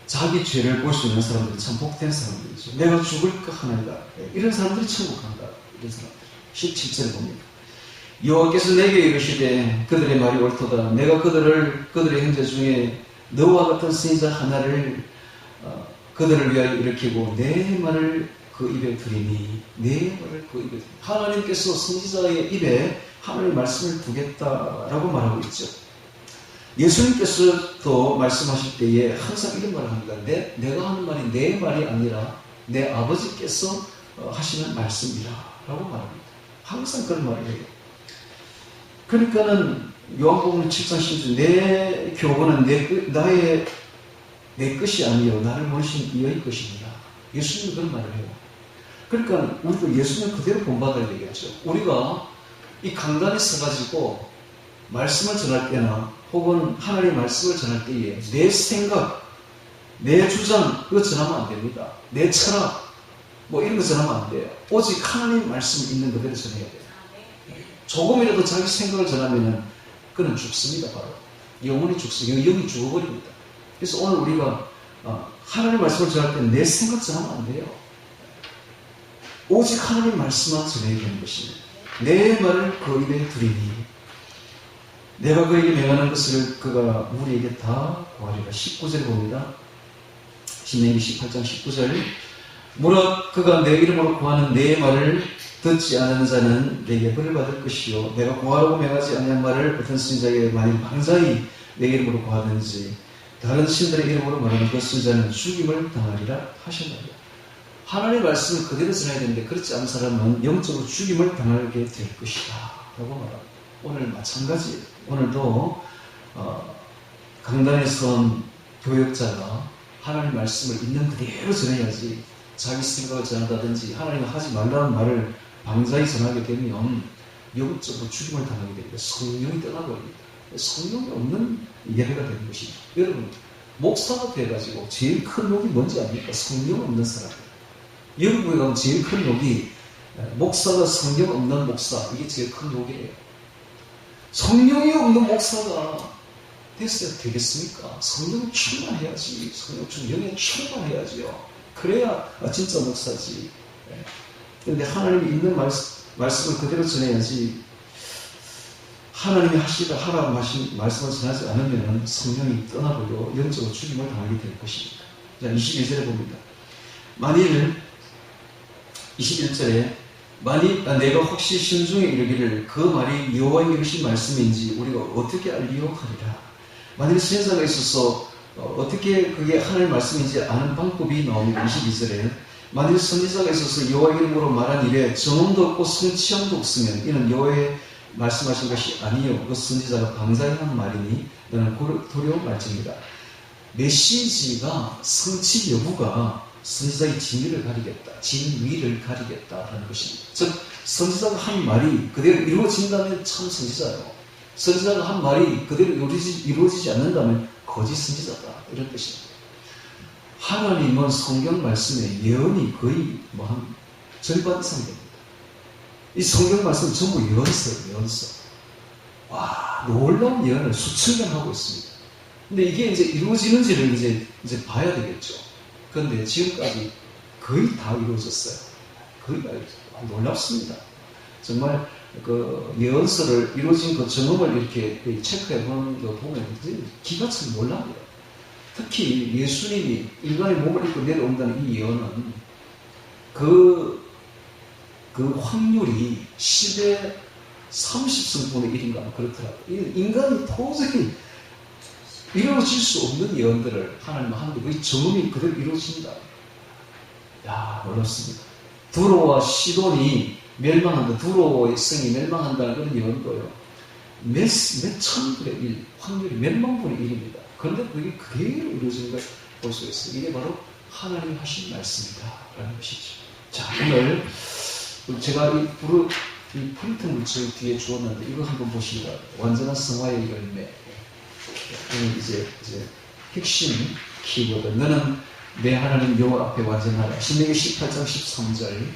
자기 죄를 볼 수 있는 사람들은 참 복된 사람들이죠. 내가 죽을 것 하나이다. 이런 사람들이 천국 간다. 이런 사람들. 17절에 봅니다. 여호와께서 내게 이르시되 그들의 말이 옳도다. 내가 그들의 형제 중에 너와 같은 선지자 하나를 그들을 위하여 일으키고 내 말을 그 입에 두리니 내 말을 그 입에 두리니 하나님께서 선지자의 입에 하나님의 말씀을 두겠다라고 말하고 있죠. 예수님께서도 말씀하실 때에 항상 이런 말을 합니다. 내가 하는 말이 내 말이 아니라 내 아버지께서 하시는 말씀이라 라고 말합니다. 항상 그런 말을 해요. 그러니까는 요한복음 7장 10절 내 교훈은 내 것이 아니요 나를 보내신 이의 것입니다. 예수님은 그런 말을 해요. 그러니까 우리도 예수님 그대로 본받아야 되겠죠. 우리가 이 강단에 서가지고 말씀을 전할 때나 혹은 하나님의 말씀을 전할 때에 내 생각, 내 주장 그거 전하면 안 됩니다. 내 철학 뭐 이런 거 전하면 안 돼요. 오직 하나님의 말씀이 있는 그대로 전해야 돼요. 조금이라도 자기 생각을 전하면 그는 죽습니다. 바로 영혼이 죽습니다. 영이 죽어버립니다. 그래서 오늘 우리가 하나님의 말씀을 전할 때 내 생각 전하면 안 돼요. 오직 하나님의 말씀만 전해야 되는 것입니다. 내 말을 그 입에 두리니 내가 그에게 명하는 것을 그가 우리에게 다 구하리라. 19절에 봅니다. 신명기 18장 19절 무릇 그가 내 이름으로 구하는 내 말을 듣지 않은 자는 내게 벌을 받을 것이요 내가 구하라고 명하지 아니한 말을 어떤 선지자에게 만일 방자히 내 이름으로 구하든지 다른 신들의 이름으로 말하는 그 선지자는 죽임을 당하리라 하셨나요? 하나님의 말씀을 그대로 전해야 되는데 그렇지 않은 사람은 영적으로 죽임을 당하게 될 것이다 라고 말합니다. 오늘 마찬가지예요. 오늘도 강단에 선 교역자가 하나님 말씀을 있는 그대로 전해야지 자기 생각을 전한다든지 하나님은 하지 말라는 말을 방자히 전하게 되면 영적으로 죽임을 당하게 됩니다. 성령이 떠나버립니다. 성령이 없는 예배가 되는 것입니다. 여러분, 목사가 돼가지고 제일 큰 욕이 뭔지 압니까? 성령 없는 사람이에요. 영국에 가면 제일 큰 욕이 목사가 성령 없는 목사, 이게 제일 큰 욕이에요. 성령이 없는 목사가 됐어야 되겠습니까? 성령 충만해야지. 성령 영에 충만해야지요. 그래야 진짜 목사지. 그런데 하나님이 있는 말씀을 그대로 전해야지. 하나님이 하라고 하신 말씀을 전하지 않으면 성령이 떠나버려 영적으로 죽임을 당하게 될 것입니다. 자, 22절에 봅니다. 만일 21절에 만일 내가 혹시 심중에 이르기를 그 말이 여호와의 이르신 말씀인지 우리가 어떻게 알리요 하리라. 만일 선지자가 있어서 어떻게 그게 하나님의 말씀인지 아는 방법이 나옵니다. 22절에 만일 선지자가 있어서 여호와의 이름으로 말한 일에 정음도 없고 성취함도 없으면 이는 여호와의 말씀하신 것이 아니요 그 선지자가 방자한 말이니 너는 도리어 말지니라. 메시지가 성취 여부가 선지자의 진위를 가리겠다. 진위를 가리겠다라는 것입니다. 즉 선지자가 한 말이 그대로 이루어진다면 참 선지자요. 선지자가 한 말이 그대로 이루어지지 않는다면 거짓 선지자다. 이런 뜻입니다. 하나님은 성경 말씀에 예언이 거의 한 절반 이상 됩니다. 이 성경 말씀은 전부 예언서예요. 예언서. 와, 놀라운 예언을 수천 년 하고 있습니다. 근데 이게 이제 이루어지는지를 이제 봐야 되겠죠. 그런데 지금까지 거의 다 이루어졌어요. 거의 다 이루어졌어요. 놀랍습니다. 정말 그 예언서를 이루어진 그 경험을 이렇게 체크해 보는 거 보면 기가 참 놀랍니다. 특히 예수님이 인간의 몸을 입고 내려온다는 이 예언은 그 확률이 10의 30승분의 1인가 그렇더라고요. 인간이 도저히 이루어질 수 없는 예언들을 하나님은 하는데 그 정음이 그대로 이루어진다. 야, 놀랍습니다. 두로와 시돈이 멸망한다. 두로의 성이 멸망한다는 그런 예언도요. 몇 천분의 1, 확률이 몇만 분의 1입니다. 그런데 그게 그대로 이루어지는 걸 볼 수 있어요. 이게 바로 하나님이 하신 말씀이다. 라는 것이죠. 자, 오늘 제가 이 프린트 물질 뒤에 주었는데 이거 한번 보시기 바랍니다. 완전한 성화의 열매. 오늘 이제 핵심 키워드. 너는 내 하나님 여호와 앞에 완전하라. 신명기 18장 13절.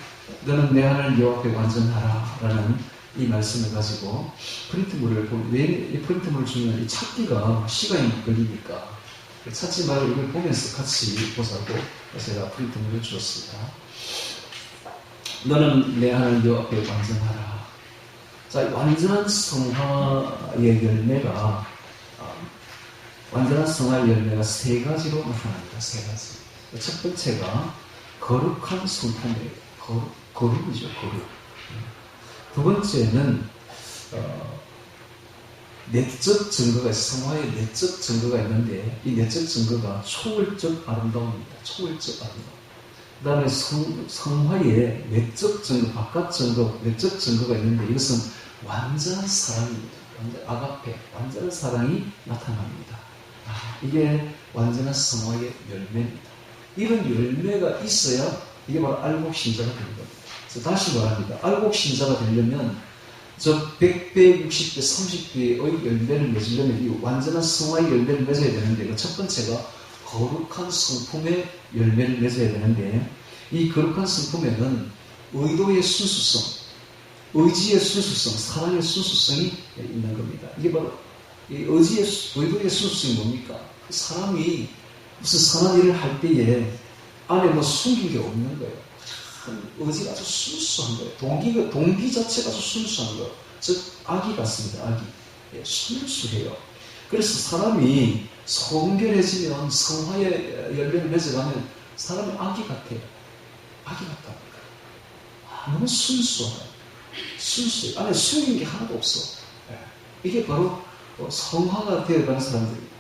너는 내 하나님 여호와 앞에 완전하라. 라는 이 말씀을 가지고 프린트물을 보면 왜 이 프린트물을 주면 이 찾기가 시간이 걸리니까 찾지 말고 이걸 보면서 같이 보자고 제가 프린트물을 주었습니다. 너는 내 하나님 여호와 앞에 완전하라. 자, 완전한 성화의 열매가 완전한 성화의 열매가 세 가지로 나타납니다. 세 가지. 첫 번째가 거룩한 성품이에요. 거룩이죠. 거룩. 두 번째는 내적 증거가 있어요. 성화의 내적 증거가 있는데 이 내적 증거가 초월적 아름다움입니다. 초월적 아름다움. 그 다음에 성화의 내적 증거, 바깥 증거, 내적 증거가 있는데 이것은 완전한 사랑입니다. 아가페, 완전한 사랑이 나타납니다. 이게 완전한 성화의 열매입니다. 이런 열매가 있어야 이게 바로 알곡신자가 되는 겁니다. 그래서 다시 말합니다. 알곡신자가 되려면 저 100배, 60배, 30배의 열매를 맺으려면 이 완전한 성화의 열매를 맺어야 되는데 첫 번째가 거룩한 성품의 열매를 맺어야 되는데 이 거룩한 성품에는 의도의 순수성, 의지의 순수성, 사랑의 순수성이 있는 겁니다. 이게 바로 이 의도의 순수성이 뭡니까? 사람이 무슨 선한 일을 할 때에 안에 숨긴 게 없는 거예요. 의지가 아주 순수한 거예요. 동기 자체가 아주 순수한 거예요. 즉, 아기 같습니다. 아기. 예, 순수해요. 그래서 사람이 성결해지면 성화의 열매를 맺어가면 사람이 아기 같아요. 아기 같다. 너무 순수하다. 순수해. 안에 숨긴 게 하나도 없어. 예. 이게 바로 성화가 되어가는 사람들입니다.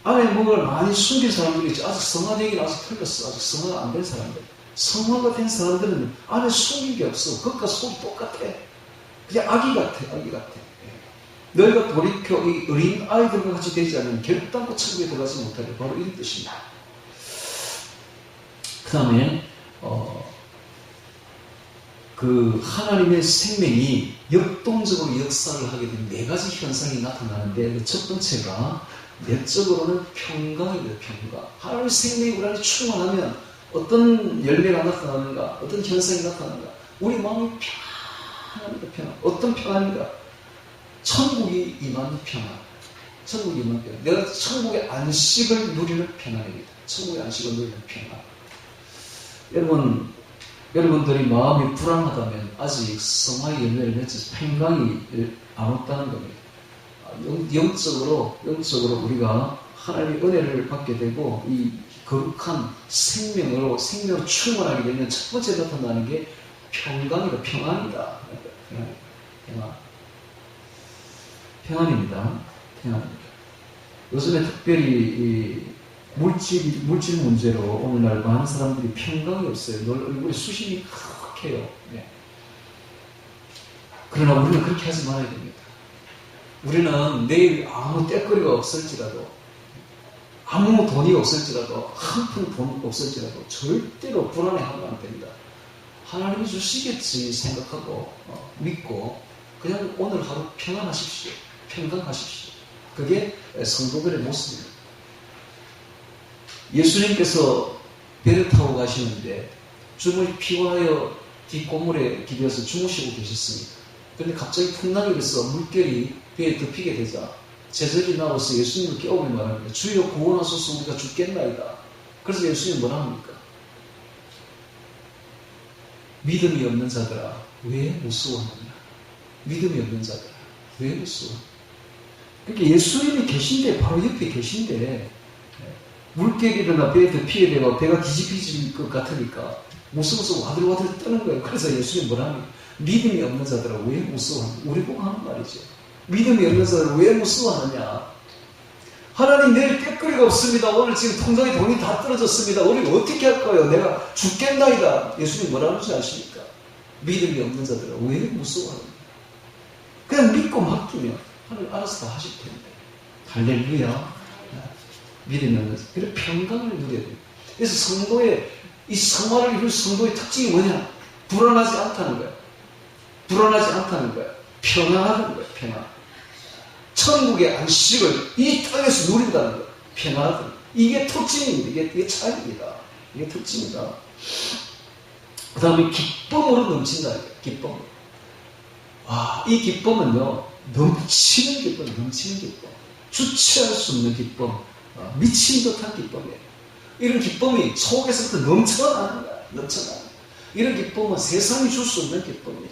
안에 뭔가를 많이 숨긴 사람들이 있지. 아직 성화되기는 아직 틀렸어. 아직 성화가 안 된 사람들. 성화가 된 사람들은 안에 숨긴 게 없어. 겉과 속이 똑같아. 그냥 아기 같아. 아기 같아. 너희가 돌이켜 이 어린 아이들과 같이 되지 않으면 결단코 천국에 들어가지 못하리라. 바로 이런 뜻입니다. 그 다음에 그 하나님의 생명이 역동적으로 역사를 하게 된 네 가지 현상이 나타나는데, 그 첫 번째가 내적으로는 평강입니다. 평강. 하나님의 생명이 우리 안에 충만하면 어떤 열매가 나타나는가, 어떤 현상이 나타나는가. 우리 마음이 평안합니다. 평안. 어떤 평안인가? 천국이 임하는 평안. 천국이 임하는 평안. 내가 천국의 안식을 누리는 평안입니다. 천국의 안식을 누리는 평안. 여러분들이 마음이 불안하다면 아직 성화의 열매를 맺어서 평강이 안 왔다는 겁니다. 영적으로 우리가 하나님의 은혜를 받게 되고 이 거룩한 생명으로 충만하게 되면 첫 번째 나타나는 게 평강이다. 평안이다. 평안입니다. 요즘에 특별히 이 물질 문제로 오늘날 많은 사람들이 평강이 없어요. 얼굴에 수심이 칵해요. 네. 그러나 우리는 그렇게 하지 말아야 됩니다. 우리는 내일 아무 떼거리가 없을지라도, 아무 돈이 없을지라도, 한 푼 돈 없을지라도 절대로 불안해하면 안 됩니다. 하나님이 주시겠지 생각하고 믿고 그냥 오늘 하루 평안하십시오. 평강하십시오. 그게 성도들의 모습입니다. 예수님께서 배를 타고 가시는데 피곤하여 뒷고물에 기대어서 주무시고 계셨습니다. 그런데 갑자기 풍랑이 일어서 물결이 배에 덮이게 되자 제자들이 나와서 예수님을 깨우며 말합니다. 주여 구원하소서, 우리가 죽겠나이다. 그래서 예수님이 뭐라 합니까? 믿음이 없는 자들아 왜 무서워하느냐. 믿음이 없는 자들아 왜 무서워하느냐. 그러니까 예수님이 계신데, 바로 옆에 계신데 물결이 일어나 배에 덮이게 되고 배가 뒤집힐 것 같으니까 무서워서 와들와들 뜨는 거예요. 그래서 예수님이 뭐라 합니까? 믿음이 없는 자들아 왜 무서워하느냐. 우리 보고 하는 말이죠. 믿음이 없는 자들아 왜 무서워하느냐. 하나님 내일 꾀거리가 없습니다. 오늘 지금 통장에 돈이 다 떨어졌습니다. 우리 어떻게 할까요? 내가 죽겠나이다. 예수님이 뭐라 하는지 아십니까? 믿음이 없는 자들아 왜 무서워하느냐. 그냥 믿고 맡기면 하나님 알아서 다 하실 텐데. 할렐루야. 믿음이 없는 자들. 그래서 평강을 누려야 돼요. 그래서 성도의 이 성화를 이룰 성도의 특징이 뭐냐? 불안하지 않다는 거예요. 불안하지 않다는 거예요. 평안하다는 거예요. 평안. 천국의 안식을 이 땅에서 누린다는 거예요. 평안하다는 거예요. 이게 특징입니다. 이게 차이입니다. 이게 특징이다. 그 다음에 기쁨으로 넘친다는 거예요. 기쁨. 와, 이 기쁨은요, 넘치는 기쁨, 넘치는 기쁨. 주체할 수 없는 기쁨. 미친 듯한 기쁨이에요. 이런 기쁨이 속에서부터 넘쳐나는 거야. 넘쳐나는 거야. 이런 기쁨은 세상이 줄 수 없는 기쁨이에요.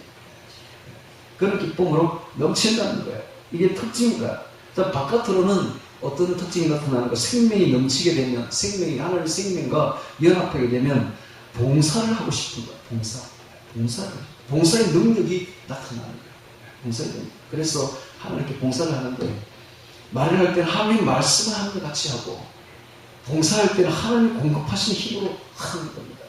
그런 기쁨으로 넘친다는 거예요. 이게 특징이다. 바깥으로는 어떤 특징이 나타나는가? 생명이 넘치게 되면, 하나님의 생명과 연합하게 되면 봉사를 하고 싶은 거야. 봉사의 능력이 나타나는 거야. 봉사의 능력. 그래서 하나님께 봉사를 하는데, 말을 할 때는 하나님 말씀을 하는 것 같이 하고, 봉사할 때는 하나님 공급하신 힘으로 하는 겁니다.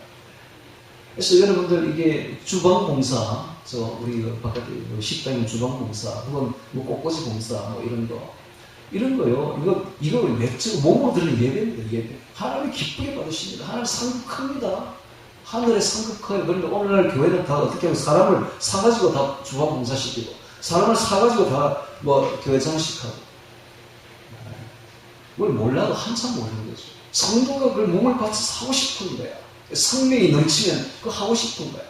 그래서 여러분들 이게 주방봉사, 우리 바깥에 식당의 주방봉사, 혹은 꽃꽂이 봉사, 이런 거요. 이거 내적 몸으로 드리는 예배입니다. 예배. 하나님 기쁘게 받으십니다. 하나님 상급합니다. 하늘에 상급해요. 그런데 오늘날 교회는 다 어떻게 하면 사람을 사가지고 다 주방봉사시키고, 사람을 사가지고 다 교회 장식하고. 그걸 몰라도 한참 모르는 거죠. 성도가 그걸 몸을 바쳐서 하고 싶은 거야. 성령이 넘치면 그거 하고 싶은 거야.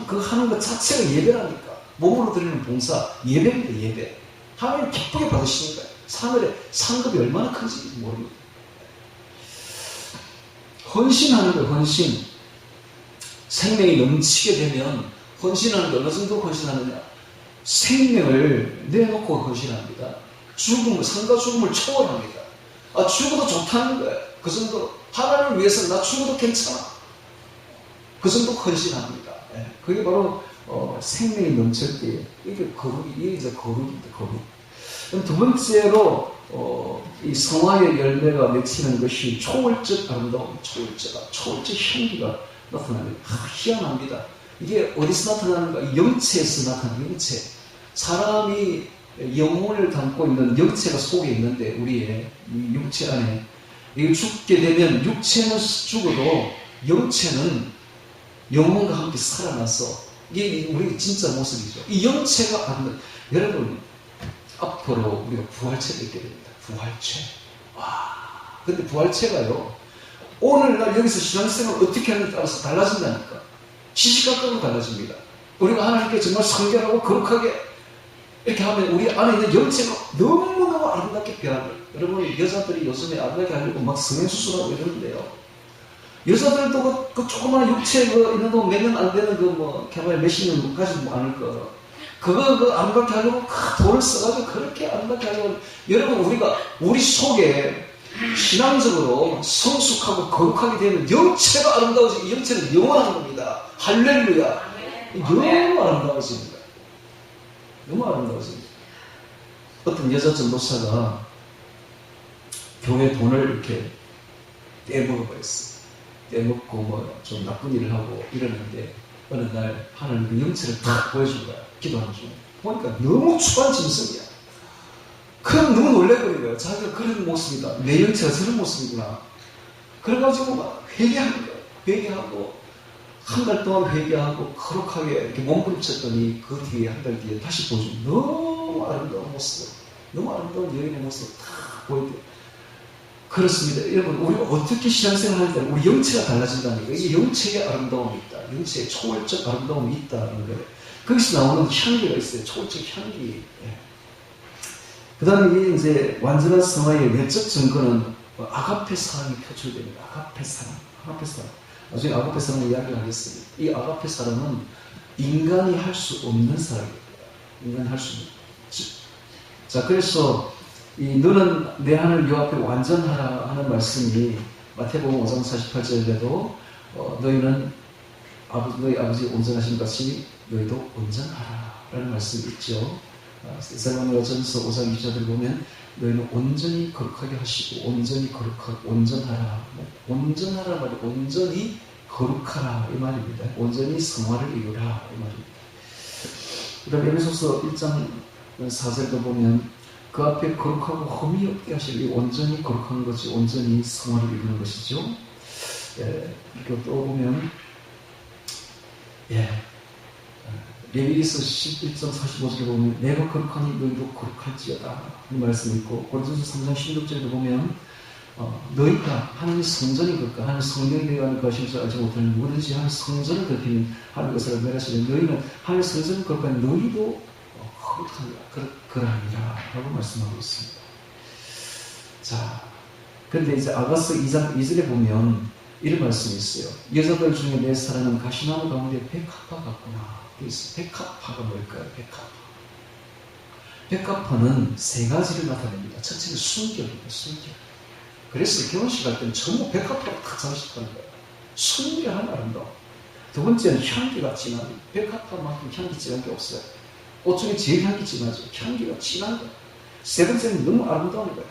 그 하는 것 자체가 예배라니까. 몸으로 드리는 봉사, 예배입니다. 예배. 하나님 기쁘게 받으시는 거야. 하늘에 상급이 얼마나 큰지 모릅니다. 헌신하는 거예요. 헌신. 생명이 넘치게 되면 헌신하는 게 어느 정도 헌신하느냐. 생명을 내놓고 헌신합니다. 삶과 죽음을 초월합니다. 죽어도 좋다는 거예요. 그 정도. 하나님을 위해서 나 죽어도 괜찮아. 그 정도 헌신합니다. 그게 바로 생명이 넘칠 때 이게 이제 거룩입니다. 거룩. 그럼 두 번째로 이 성화의 열매가 맺히는 것이 초월적 아름다움, 초월적 향기가 나타납니다. 희한합니다. 이게 어디서 나타나는가? 영체에서 나타나는 영체. 사람이 영혼을 담고 있는 영체가 속에 있는데, 우리의 이 육체 안에 이거 죽게 되면 육체는 죽어도 영체는 영혼과 함께 살아나서, 이게 우리의 진짜 모습이죠. 이 영체가 안, 여러분 앞으로 우리가 부활체를 입게 됩니다. 부활체. 와, 근데 부활체가요, 오늘날 여기서 신앙생활을 어떻게 하느냐에 따라서 달라진다니까. 시시각각으로 달라집니다. 우리가 하나님께 정말 성결하고 거룩하게 이렇게 하면 우리 안에 있는 영체가 너무너무 아름답게 변하는. 여러분, 여자들이 요즘에 아름답게 하려고 막 성형수술하고 이러는데요. 여자들도 그 조그마한 육체 있는 거 몇 년 안 되는 개발 몇십 년 가지고 않을 거. 그거 아름답게 하려고 돈을 써가지고 그렇게 아름답게 하려고. 여러분, 우리 속에 신앙적으로 성숙하고 거룩하게 되면 영체가 아름다워지고, 이 영체는 영원한 겁니다. 할렐루야. 너무 아름다워집니다. 너무 아름다워집니다. 어떤 여자 전도사가 교회 돈을 이렇게 떼먹어버렸어요. 떼먹고 좀 나쁜 일을 하고 이러는데, 어느 날 하나님 그 영체를 다 보여준 거야. 기도하는 중에. 보니까 너무 추한 짐승이야. 그럼 너무 놀래버린 거예요. 자기가 그런 모습이다. 내 영체가 저런 모습이구나. 그래가지고 막 회개하는 거예요. 회개하고, 한 달 동안 회개하고, 거룩하게 이렇게 몸부림쳤더니, 그 뒤에, 한 달 뒤에 다시 보여주면 너무 아름다운 모습, 너무 아름다운 여인의 모습을 다 보여줘요. 그렇습니다. 여러분, 우리가 어떻게 신앙생활 할 때 우리 영체가 달라진다는 거예요. 이 영체의 아름다움이 있다. 영체의 초월적 아름다움이 있다는 거예요. 거기서 나오는 향기가 있어요. 초월적 향기. 예. 그 다음에 이게 이제 완전한 성화의 외적 증거는 아가페 사랑이 표출됩니다. 아가페 사랑. 아가페 사랑. 나중에 아가페 사랑을 이야기를 하겠습니다. 이 아가페 사랑은 인간이 할 수 없는 사랑입니다. 인간이 할 수 없는. 자, 그래서 너는 내 하늘 요 앞에 완전하라 하는 말씀이 마태복음 5장 48절에도 너희는 너희 아버지 온전하신 같이 너희도 온전하라 라는 말씀이 있죠. 데살로니가전서 5장 2절을 보면 너희는 온전히 거룩하게 하시고 온전히 거룩하고 온전하라. 온전하라 말이 온전히 거룩하라 이 말입니다. 온전히 성화를 이루라 이 말입니다. 그 다음에 에베소서 1장 4절도 보면 그 앞에 거룩하고 흠이 없게 하시기 온전히 거룩한 것이 온전히 성화를 이루는 것이죠. 예, 이렇게 또 보면 레위기서 11장 45절에 보면 내가 거룩하니 너희도 거룩할지어다 이 말씀이 있고, 고린도서 3장 16절에도 보면 너희가 하나님의 성전이 그럴까, 하나님의 성령에 대한 것인 줄 알지 못하는 누구든지 하나님의 성전을 더피는 하나님의 것을 멸하시는 너희는 하나님의 성전이 그럴까 너희도 그러하니라 라고 말씀하고 있습니다. 자, 근데 이제 아가서 2장 2절에 보면 이런 말씀이 있어요. 여자들 중에 내 사랑은 가시나무 가운데 백합화 같구나. 백합화가 뭘까요? 백합화는 세 가지를 나타냅니다. 첫째는 순결입니다. 순결. 그래서 결혼식 할 때는 전부 백합화로 다 장식하는 거예요. 순결한 아름다움. 두 번째는 향기가 진한, 백합화만큼 향기 진한 게 없어요. 꽃 중에 제일 향기 진하죠. 향기가 진한 거예요. 세 번째는 너무 아름다운 거예요.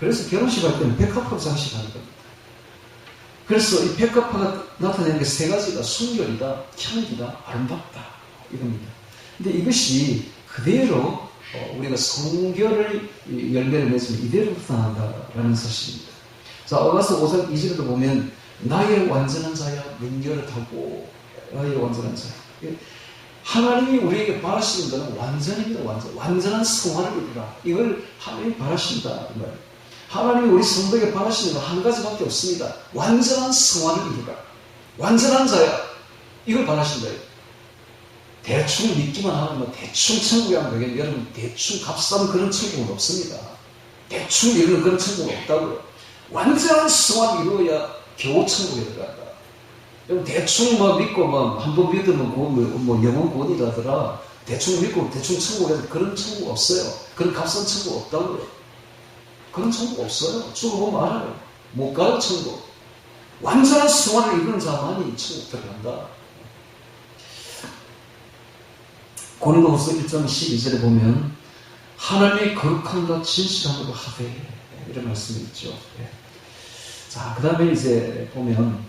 그래서 결혼식 할 때는 백합화로 장식하는 겁니다. 그래서 이 백합화가 나타내는 게 세 가지가 순결이다, 향기다, 아름답다 이겁니다. 근데 이것이 그대로 우리가 성결을 열매를 맺으면 이대로 나타난다라는 사실입니다. 자, 아가서 5장 2절에도 보면 나의 완전한 자야 능결하고 나의 완전한 자야. 하나님이 우리에게 바라시는 것은 완전입니다. 완전한 성화를 이루라. 이걸 하나님이 바라신다 이 말이에요. 하나님이 우리 성도에게 바라시는 건 한 가지밖에 없습니다. 완전한 성화를 이루라. 완전한 자야. 이걸 바라신다. 대충 믿기만 하면 대충 천국에 가면 되겠는데, 여러분 대충 값싼 그런 천국은 없습니다. 대충 이루는 그런 천국은 없다고요. 완전한 성화를 이루어야 겨우 천국에 들어간다. 여러분 대충 믿고 한 번 믿으면 영원 구원이라더라. 대충 믿고 대충 천국에 그런 천국 없어요. 그런 값싼 천국 없다고요. 그런 천국 없어요. 죽어보면 알아요. 못 가요 천국. 완전한 성화를 이루는 자만이 천국 들어간다. 고린도후서 1장 12절에 보면 하나님의 거룩함과 진실함으로 하되 이런 말씀이 있죠. 자, 그 다음에 이제 보면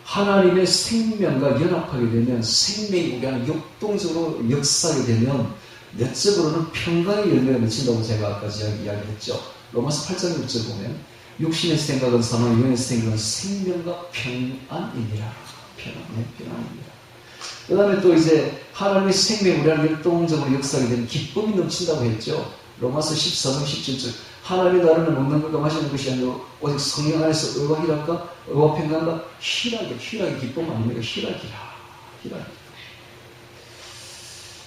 하나님의 생명과 연합하게 되면, 생명이 우리 안에 역동적으로 역사하게 되면 내적으로는 평강의 열매가 맺힌다고 제가 아까 이야기했죠. 로마서 8장 6절 보면 육신의 생각은 사망, 영의 생각은 생명과 평안이니라. 평안이니라. 그 다음에 또 이제 하나님의 생명, 우리 안에 역동적으로 역사하게 되는 기쁨이 넘친다고 했죠. 로마서 14장 17절 하나님의 나라는 먹는 것과 마시는 것이 아니라 오직 성령 안에서 의와 희락과 의와 평강과 희락의 기쁨 아닙니까? 희락이라.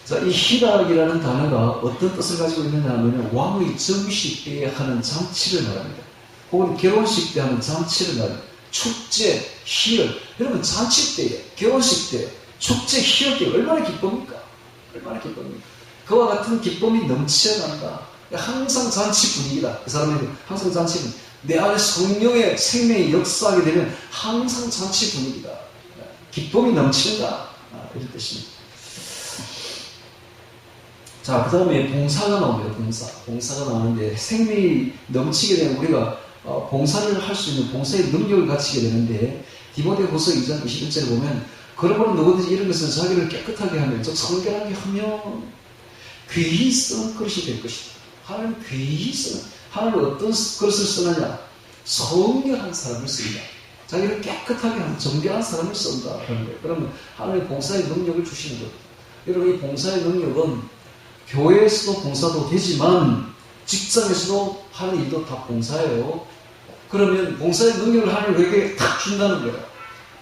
자, 이 희락이라는 단어가 어떤 뜻을 가지고 있느냐 하면 왕의 정식 때에 하는 잔치를 말합니다. 혹은 결혼식 때 하는 잔치를 말합니다. 축제, 희열. 여러분 잔치 때에, 결혼식 때, 축제, 희열 때 얼마나 기쁩니까? 그와 같은 기쁨이 넘쳐난다. 항상 잔치 분위기다. 그 사람에게 항상 잔치는 내 안에 성령의 생명이 역사하게 되면 항상 잔치 분위기다. 기쁨이 넘친다. 이런 뜻입니다. 자, 그 다음에 봉사가 나옵니다. 봉사가 나오는데 생명이 넘치게 되면 우리가 봉사를 할 수 있는 봉사의 능력을 갖추게 되는데 디모데후서 2장 21절에 보면 그러므로 누구든지 이런 것은 자기를 깨끗하게 하면 즉 성결하게 하면 귀히 쓰는 그릇이 될 것이다. 하나님 귀히 쓰는 하나님 어떤 그릇을 쓰느냐? 성결한 사람을 씁니다. 자기를 깨끗하게 하는 정결한 사람을 쓴다. 그러면 하나님 봉사의 능력을 주시는 겁니다. 여러분 이 봉사의 능력은 교회에서도 봉사도 되지만 직장에서도 하는 일도 다 봉사예요. 그러면 봉사의 능력을 하나님 우리에게 딱 준다는 거예요.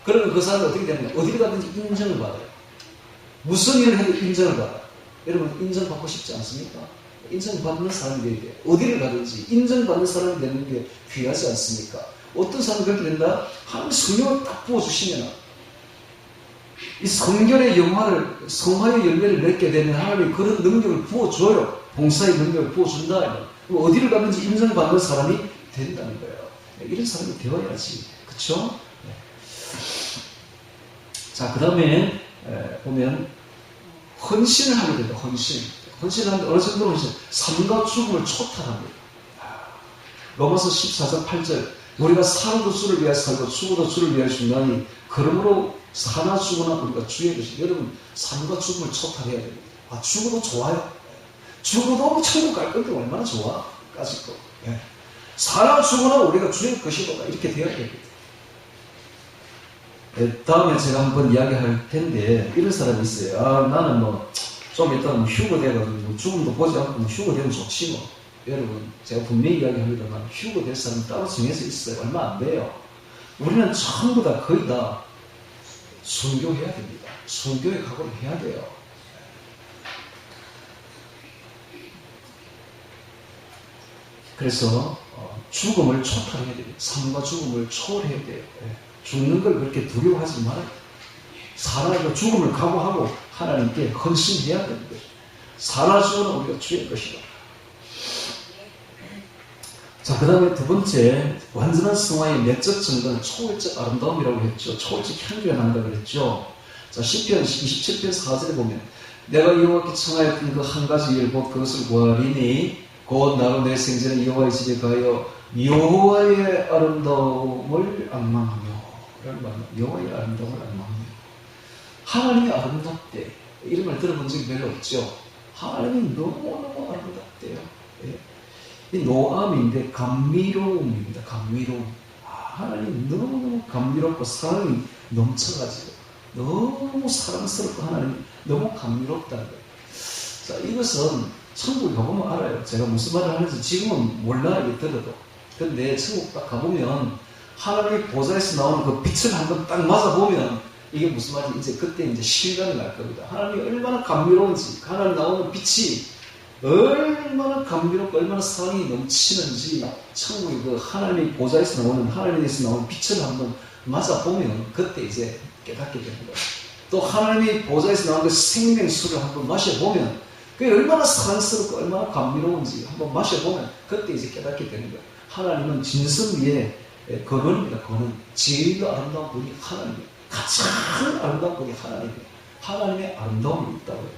그러면 그 사람은 어떻게 되느냐? 어디를 가든지 인정을 받아요. 무슨 일을 해도 인정을 받아요. 여러분 인정받고 싶지 않습니까? 인정받는 사람이 되야 돼요. 어디를 가든지 인정받는 사람이 되는 게 귀하지 않습니까? 어떤 사람이 그렇게 된다? 하나님 성령을 딱 부어주시면 이 성결의 성화의 열매를 맺게 되면 하나님이 그런 능력을 부어줘요. 봉사의 능력을 부어준다. 어디를 가든지 인정받는 사람이 된다는 거예요. 이런 사람이 되어야지. 그쵸? 자, 그 다음에 보면 헌신을 하게 된다. 헌신을 하는데 어느 정도로 헌신? 삶과 죽음을 초탈합니다. 로마서 14장 8절 우리가 살아도 주를 위하여 살고 죽어도 주를 위하여 죽나니 그러므로 사나 죽으나 우리가 주의 것이. 여러분 삶과 죽음을 초탈해야 됩니다. 죽어도 좋아요. 죽어도 천국 갈 건데 얼마나 좋아. 까짓 거. 사나 죽으나 우리가 주의 것이로다. 이렇게 되어야 됩니다. 다음에 제가 한번 이야기할 텐데 이런 사람이 있어요. 나는 좀 이따 휴거 돼가지고 죽음도 보지 않고 휴거 되면 좋지 뭐. 여러분 제가 분명히 이야기합니다만 휴거 될 사람은 따로 정해져 있어요. 얼마 안 돼요. 우리는 전부 다 거의 다 순교해야 됩니다. 순교의 각오를 해야 돼요. 그래서 죽음을 초탈해야 됩니다. 삶과 죽음을 초월해야 돼요. 죽는 걸 그렇게 두려워하지 말아요. 살아서 죽음을 각오하고 하나님께 헌신해야 되는 거예요. 살아 죽으나 우리가 주의 것이다. 자, 그 다음에 두 번째, 완전한 성화의 내적 증거는 초월적 아름다움이라고 했죠. 초월적 향기가 난다고 그랬죠. 자, 시편 27편 4절에 보면 내가 여호와께 청하였던 그 한 가지 일 곧 그것을 구하리니 곧 나로 내 생전에 여호와의 집에 가여 여호와의 아름다움을 앙망하며. 여호와의 아름다움을 앙망하며. 하나님이 아름답대. 이런 말 들어본 적이 별로 없죠. 하나님이 너무너무 아름답대요. 이 노암인데 감미로움입니다. 감미로움. 하나님 너무너무 감미롭고 사랑이 넘쳐가지고 너무 사랑스럽고 하나님 너무 감미롭다는 거예요. 자, 이것은 천국 가보면 알아요. 제가 무슨 말을 하는지 지금은 몰라요. 들어도. 근데 천국 딱 가보면 하나님의 보좌에서 나오는 그 빛을 한번 딱 맞아보면 이게 무슨 말인지 이제 그때 이제 실감이 날 겁니다. 하나님이 얼마나 감미로운지, 하나님 나오는 빛이 얼마나 감미롭고 얼마나 사랑이 넘치는지 천국의 그 하나님의 보좌에서 나오는 하나님에서 나오는 빛을 한번 맞아보면 그때 이제 깨닫게 되는 거예요. 또 하나님의 보좌에서 나오는 그 생명수를 한번 마셔보면 그게 얼마나 사랑스럽고 얼마나 감미로운지 한번 마셔보면 그때 이제 깨닫게 되는 거예요. 하나님은 진성 위에 근원입니다. 근원. 제일 아름다운 분이 하나님이에요. 가장 아름다운 분이 하나님이에요. 하나님의 아름다움이 있다고요.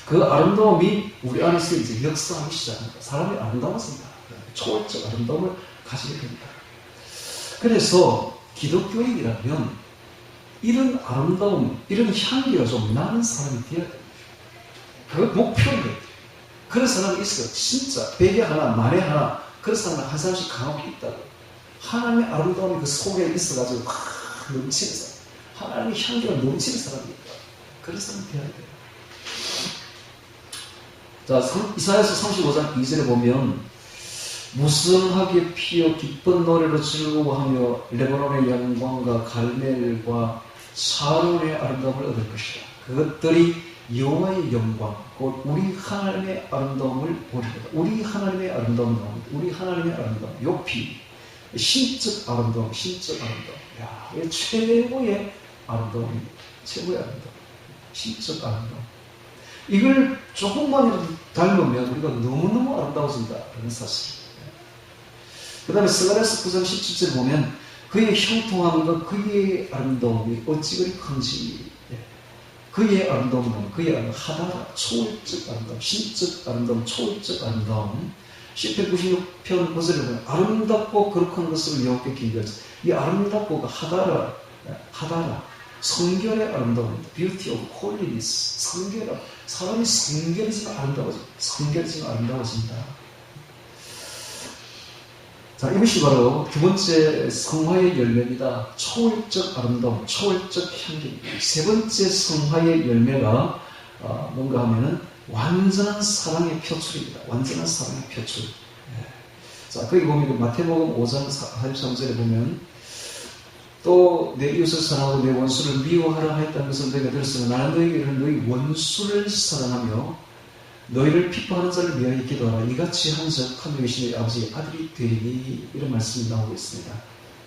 그 아름다움이 우리 안에서 이제 역사하기 시작합니다. 사람이 아름다웠습니다. 초월적 아름다움을 가지게 됩니다. 그래서 기독교인이라면 이런 아름다움, 이런 향기가 좀 나는 사람이 되어야 됩니다. 그거 목표인 거예요. 그런 사람이 있어요. 진짜 100에 하나, 만에 하나 그런 사람은 한 사람씩 강하고 있다고. 하나님의 아름다움이 그 속에 있어가지고 막 넘치는 사람, 하나님의 향기가 넘치는 사람이 있다. 그런 사람 되어야 돼요. 자, 이사야서 35장 2절에 보면 무성하게 피어 기쁜 노래로 즐거워하며 레바논의 영광과 갈멜과 사론의 아름다움을 얻을 것이다. 그것들이 여호와의 영광, 곧 우리 하나님의 아름다움을 보리로다. 우리 하나님의 아름다움을 나옵니다. 우리 하나님의 아름다움, 요피, 신적 아름다움, 신적 아름다움. 야, 이게 최고의 아름다움입니다. 최고의 아름다움, 신적 아름다움. 이걸 조금만이라도 닮으면 우리가 너무너무 아름다워진다. 그런 사실. 그 다음에 스가랴서 9장 17절 보면 그의 형통함과 그의 아름다움이 어찌 그리 큰지, 그의 아름다움은 그의 아름다움, 하다라, 초월적 아름다움, 신적 아름다움, 초월적 아름다움. 시편 96편 9절에 보면 아름답고 거룩한 것을 여호와께 기대하자. 이 아름답고가 하다라, 하다라, 성결의 아름다움입니다. Beauty of holiness, 성결함. 사람이 성결해지면 아름다워진다. 성결해지면 아름다워진다. 자, 이것이 바로 두 번째 성화의 열매입니다. 초월적 아름다움, 초월적 향기. 세 번째 성화의 열매가 뭔가 하면은 완전한 사랑의 표출입니다. 완전한 사랑의 표출. 자, 거기 보면 마태복음 5장 43절에 보면 또 내 이웃을 사랑하고 내 원수를 미워하라 하였다는 것을 너희가 들었으나 나는 너희에게 너희 원수를 사랑하며 너희를 핍박하는 자를 위하여 기도하라. 이같이 한 적 하늘에 계신 아버지의 아들이 되리니. 이런 말씀이 나오고 있습니다.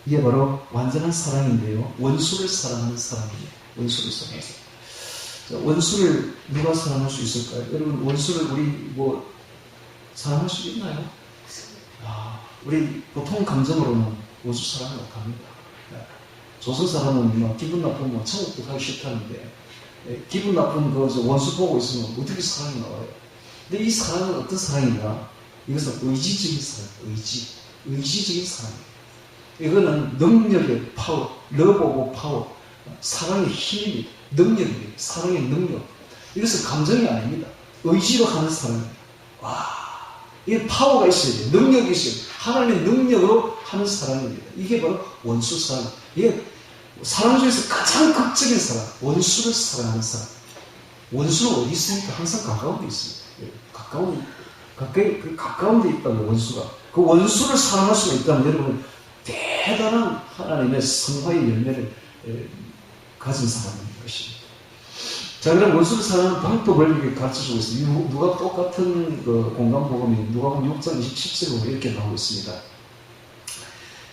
이게 바로 완전한 사랑인데요. 원수를 사랑하는 사랑이에요. 원수를 사랑하는 사랑. 원수를 누가 사랑할 수 있을까요? 여러분, 원수를 우리 사랑할 수 있나요? 우리 보통 감정으로는 원수 사랑을 못합니다. 조선 사람은 기분 나쁘면 천국도 가기 싫다는데, 기분 나쁜 원수 보고 있으면 어떻게 사랑이 나와요? 근데 이 사랑은 어떤 사랑이냐? 이것은 의지적인 사랑, 의지적인 사랑이에요. 이거는 능력의 파워, 러브고 파워, 사랑의 힘입니다. 능력입니다. 사랑의 능력. 이것은 감정이 아닙니다. 의지로 하는 사랑입니다. 와, 이게 파워가 있어야 돼요. 능력이 있어야 돼요. 하나님의 능력으로 하는 사랑입니다. 이게 바로 원수 사랑. 이게 사랑 중에서 가장 극적인 사랑, 원수를 사랑하는 사랑. 원수는 어디 있습니까? 항상 가까운 데 있습니다. 가까운 데 있다면 원수가. 그 원수를 사랑할 수가 있다면 여러분은 대단한 하나님의 성화의 열매를 가진 사람인 것입니다. 자, 그럼 원수를 사랑하는 방법을 가르쳐주고 있습니다. 누가 똑같은 공간복음이 누가복음 6장 27절로 이렇게 나오고 있습니다.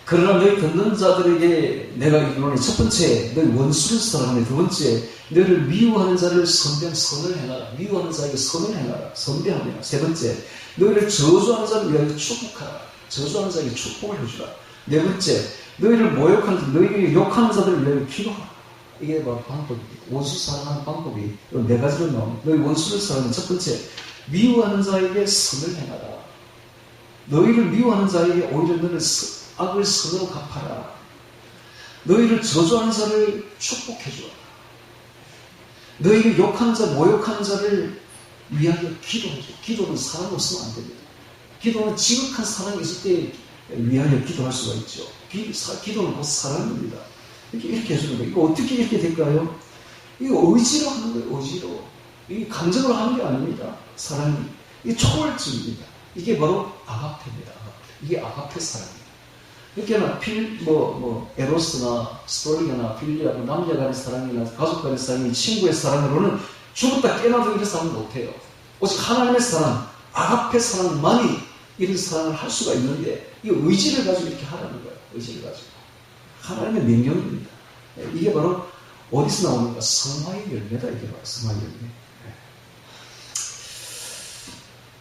그러나 너희 듣는 자들에게 내가 이르노니 첫 번째 너희 원수를 사랑하며 두 번째 너희를 미워하는 자를 선대한 선을 행하라. 미워하는 자에게 선을 행하라. 선대하며 세 번째 너희를 저주하는 자를 위하여 축복하라. 저주하는 자에게 축복을 해주라. 네 번째 너희를 모욕하는 너희에게 욕하는 자들을 위하여 기도하라. 이게 바로 방법입니다. 원수 사랑하는 방법이 네 가지로 나옵니다. 너희 원수를 사랑하는 첫 번째 미워하는 자에게 선을 행하라. 너희를 미워하는 자에게 오히려 너를 악을 선으로 갚아라. 너희를 저주하는 자를 축복해주라. 너희를 욕하는 자, 모욕하는 자를 위하여 기도해줘. 기도는 사랑으로 쓰면 안 됩니다. 기도는 지극한 사랑이 있을 때 위하여 기도할 수가 있죠. 기도는 곧 사랑입니다. 이렇게 해주는 거예요. 이거 어떻게 이렇게 될까요? 이거 의지로 하는 거예요. 의지로. 이게 감정으로 하는 게 아닙니다. 사랑이. 이게 초월적입니다. 이게 바로 아가페입니다. 이게 아가페 사랑입니다. 이렇게나 에로스나 스토리나 필리아, 남녀 간의 사랑이나 가족 간의 사랑이 친구의 사랑으로는 죽었다 깨나도 이런 사랑은 못해요. 오직 하나님의 사랑, 아가페 사랑만이 이런 사랑을 할 수가 있는데, 이 의지를 가지고 이렇게 하라는 거예요. 의지를 가지고. 하나님의 명령입니다. 이게 바로 어디서 나오는가? 성화의 열매다. 이게 바로 성화의 열매.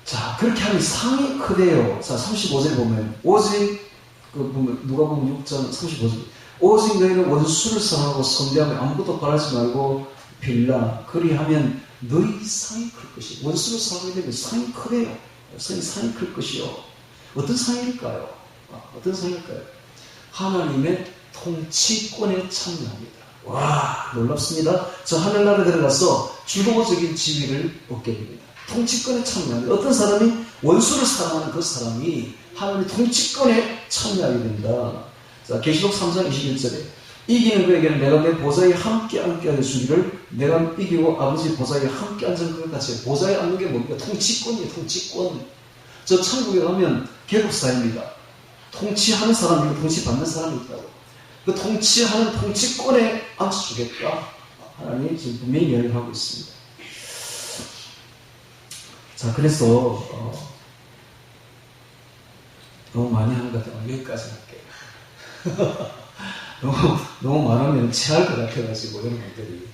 자, 그렇게 하면 상이 크대요. 자, 35절 보면 오직 누가복음 6장 35절 오직 너희는 원수를 사랑하고 선대하며 아무것도 바라지 말고 빌라. 그리하면 너희 상이 클 것이요. 원수를 사랑하게 되면 상이 크대요. 상이 클 것이요. 어떤 상일까요? 어떤 상일까요? 하나님의 통치권에 참여합니다. 와, 놀랍습니다. 저 하늘나라에 들어가서 주도적인 지위를 얻게 됩니다. 통치권에 참여합니다. 어떤 사람이 원수를 사랑하는 그 사람이 하나님의 통치권에 참여하게 된다. 자, 계시록 3장 21절에 이기는 그에게는 내가 내 보좌에 함께 하게 주기를 내가 이기고 아버지 보좌에 함께 앉은 것 같이 보좌에 앉는 게 뭡니까? 통치권이에요. 통치권. 저 천국에 가면 계급사입니다. 통치하는 사람이고 통치받는 사람이 있다고. 그 통치하는 통치권에 앉혀주겠다. 하나님이 지금 분명히 이야기를 하고 있습니다. 자, 그래서 너무 많이 하는 것 같아요. 여기까지 할게요. 너무 많으면 체할 것 같아가지고 여러분들이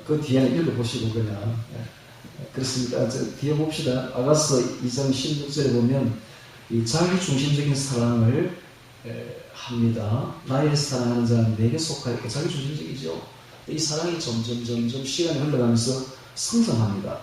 그 뒤에는 읽어보시고 그냥 그렇습니다. 뒤에 봅시다. 아가서 2장 16절에 보면 이 자기중심적인 사랑을 합니다. 나의 사랑하는 자는 내게 속하였고 자기중심적이죠. 이 사랑이 점점 시간이 흘러가면서 성장합니다.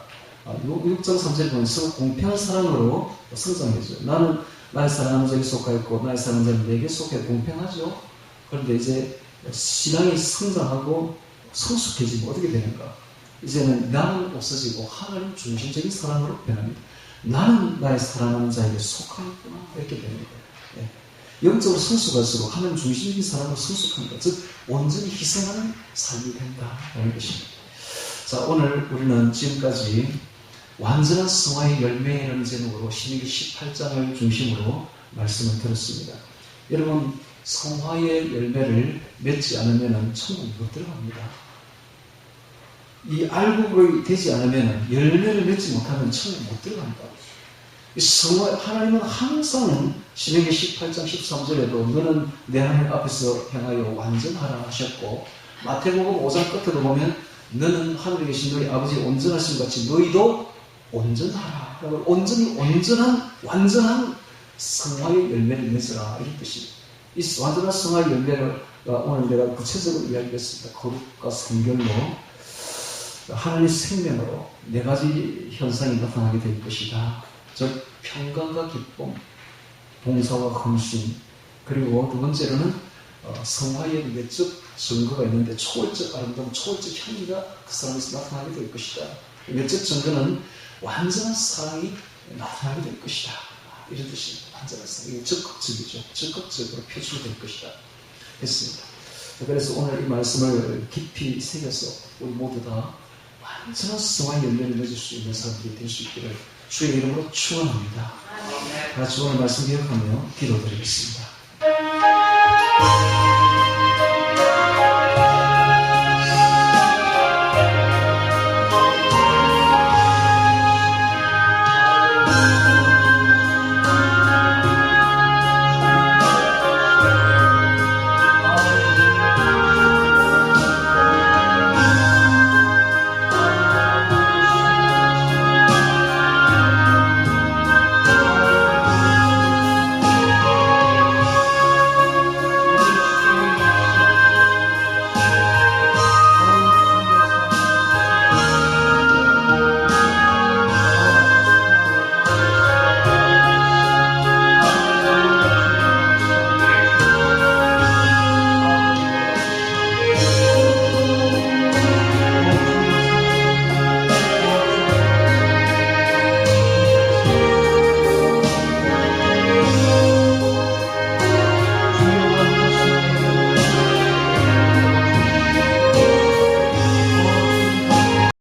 6장 3절에 보면 서로 공평한 사랑으로 성장해져요. 나는 나의 사랑하는 자에게 속하였고 나의 사랑하는 자는 내게 속해 공평하죠. 그런데 이제 신앙이 성장하고 성숙해지면 어떻게 되는가? 이제는 나는 없어지고 하나님 중심적인 사랑으로 변합니다. 나는 나의 사랑하는 자에게 속하였구나 이렇게 됩니다. 네. 영적으로 성숙할수록 하나님 중심적인 사랑으로 성숙합니다. 즉 온전히 희생하는 삶이 된다라는 것입니다. 자, 오늘 우리는 지금까지 완전한 성화의 열매라는 제목으로 신명기 18장을 중심으로 말씀을 들었습니다. 여러분, 성화의 열매를 맺지 않으면 천국 못 들어갑니다. 이 알곡이 되지 않으면 열매를 맺지 못하면 천국 못 들어간다. 성화, 하나님은 항상 신명기 18장 13절에도 너는 내 하나님 앞에서 행하여 완전하라 하셨고, 마태복음 5장 끝에도 보면 너는 하늘에 계신 너희 아버지 온전하신 같이 너희도 온전하라. 온전히 온전한 완전한 성화의 열매를 맺으라 이런 뜻입니다. 이 완전한 성화의 열매를 오늘 내가 구체적으로 이야기했습니다. 거룩과 성결로 하나님의 생명으로 네 가지 현상이 나타나게 될 것이다. 즉 평강과 기쁨, 봉사와 헌신, 그리고 두 번째로는 성화의 내적 증거가 있는데 초월적 아름다움, 초월적 향기가 그 사람에서 나타나게 될 것이다. 내적 증거는 완전한 사랑이 나타나게 될 것이다. 이런 뜻입니다. 완전한 사랑이 적극적이죠. 적극적으로 표출될 것이다. 했습니다. 그래서 오늘 이 말씀을 깊이 새겨서 우리 모두 다 완전한 성화의 열매를 맺을 수 있는 사람들이 될 수 있기를 주의 이름으로 축원합니다. 같이 오늘 말씀 기억하며 기도드리겠습니다.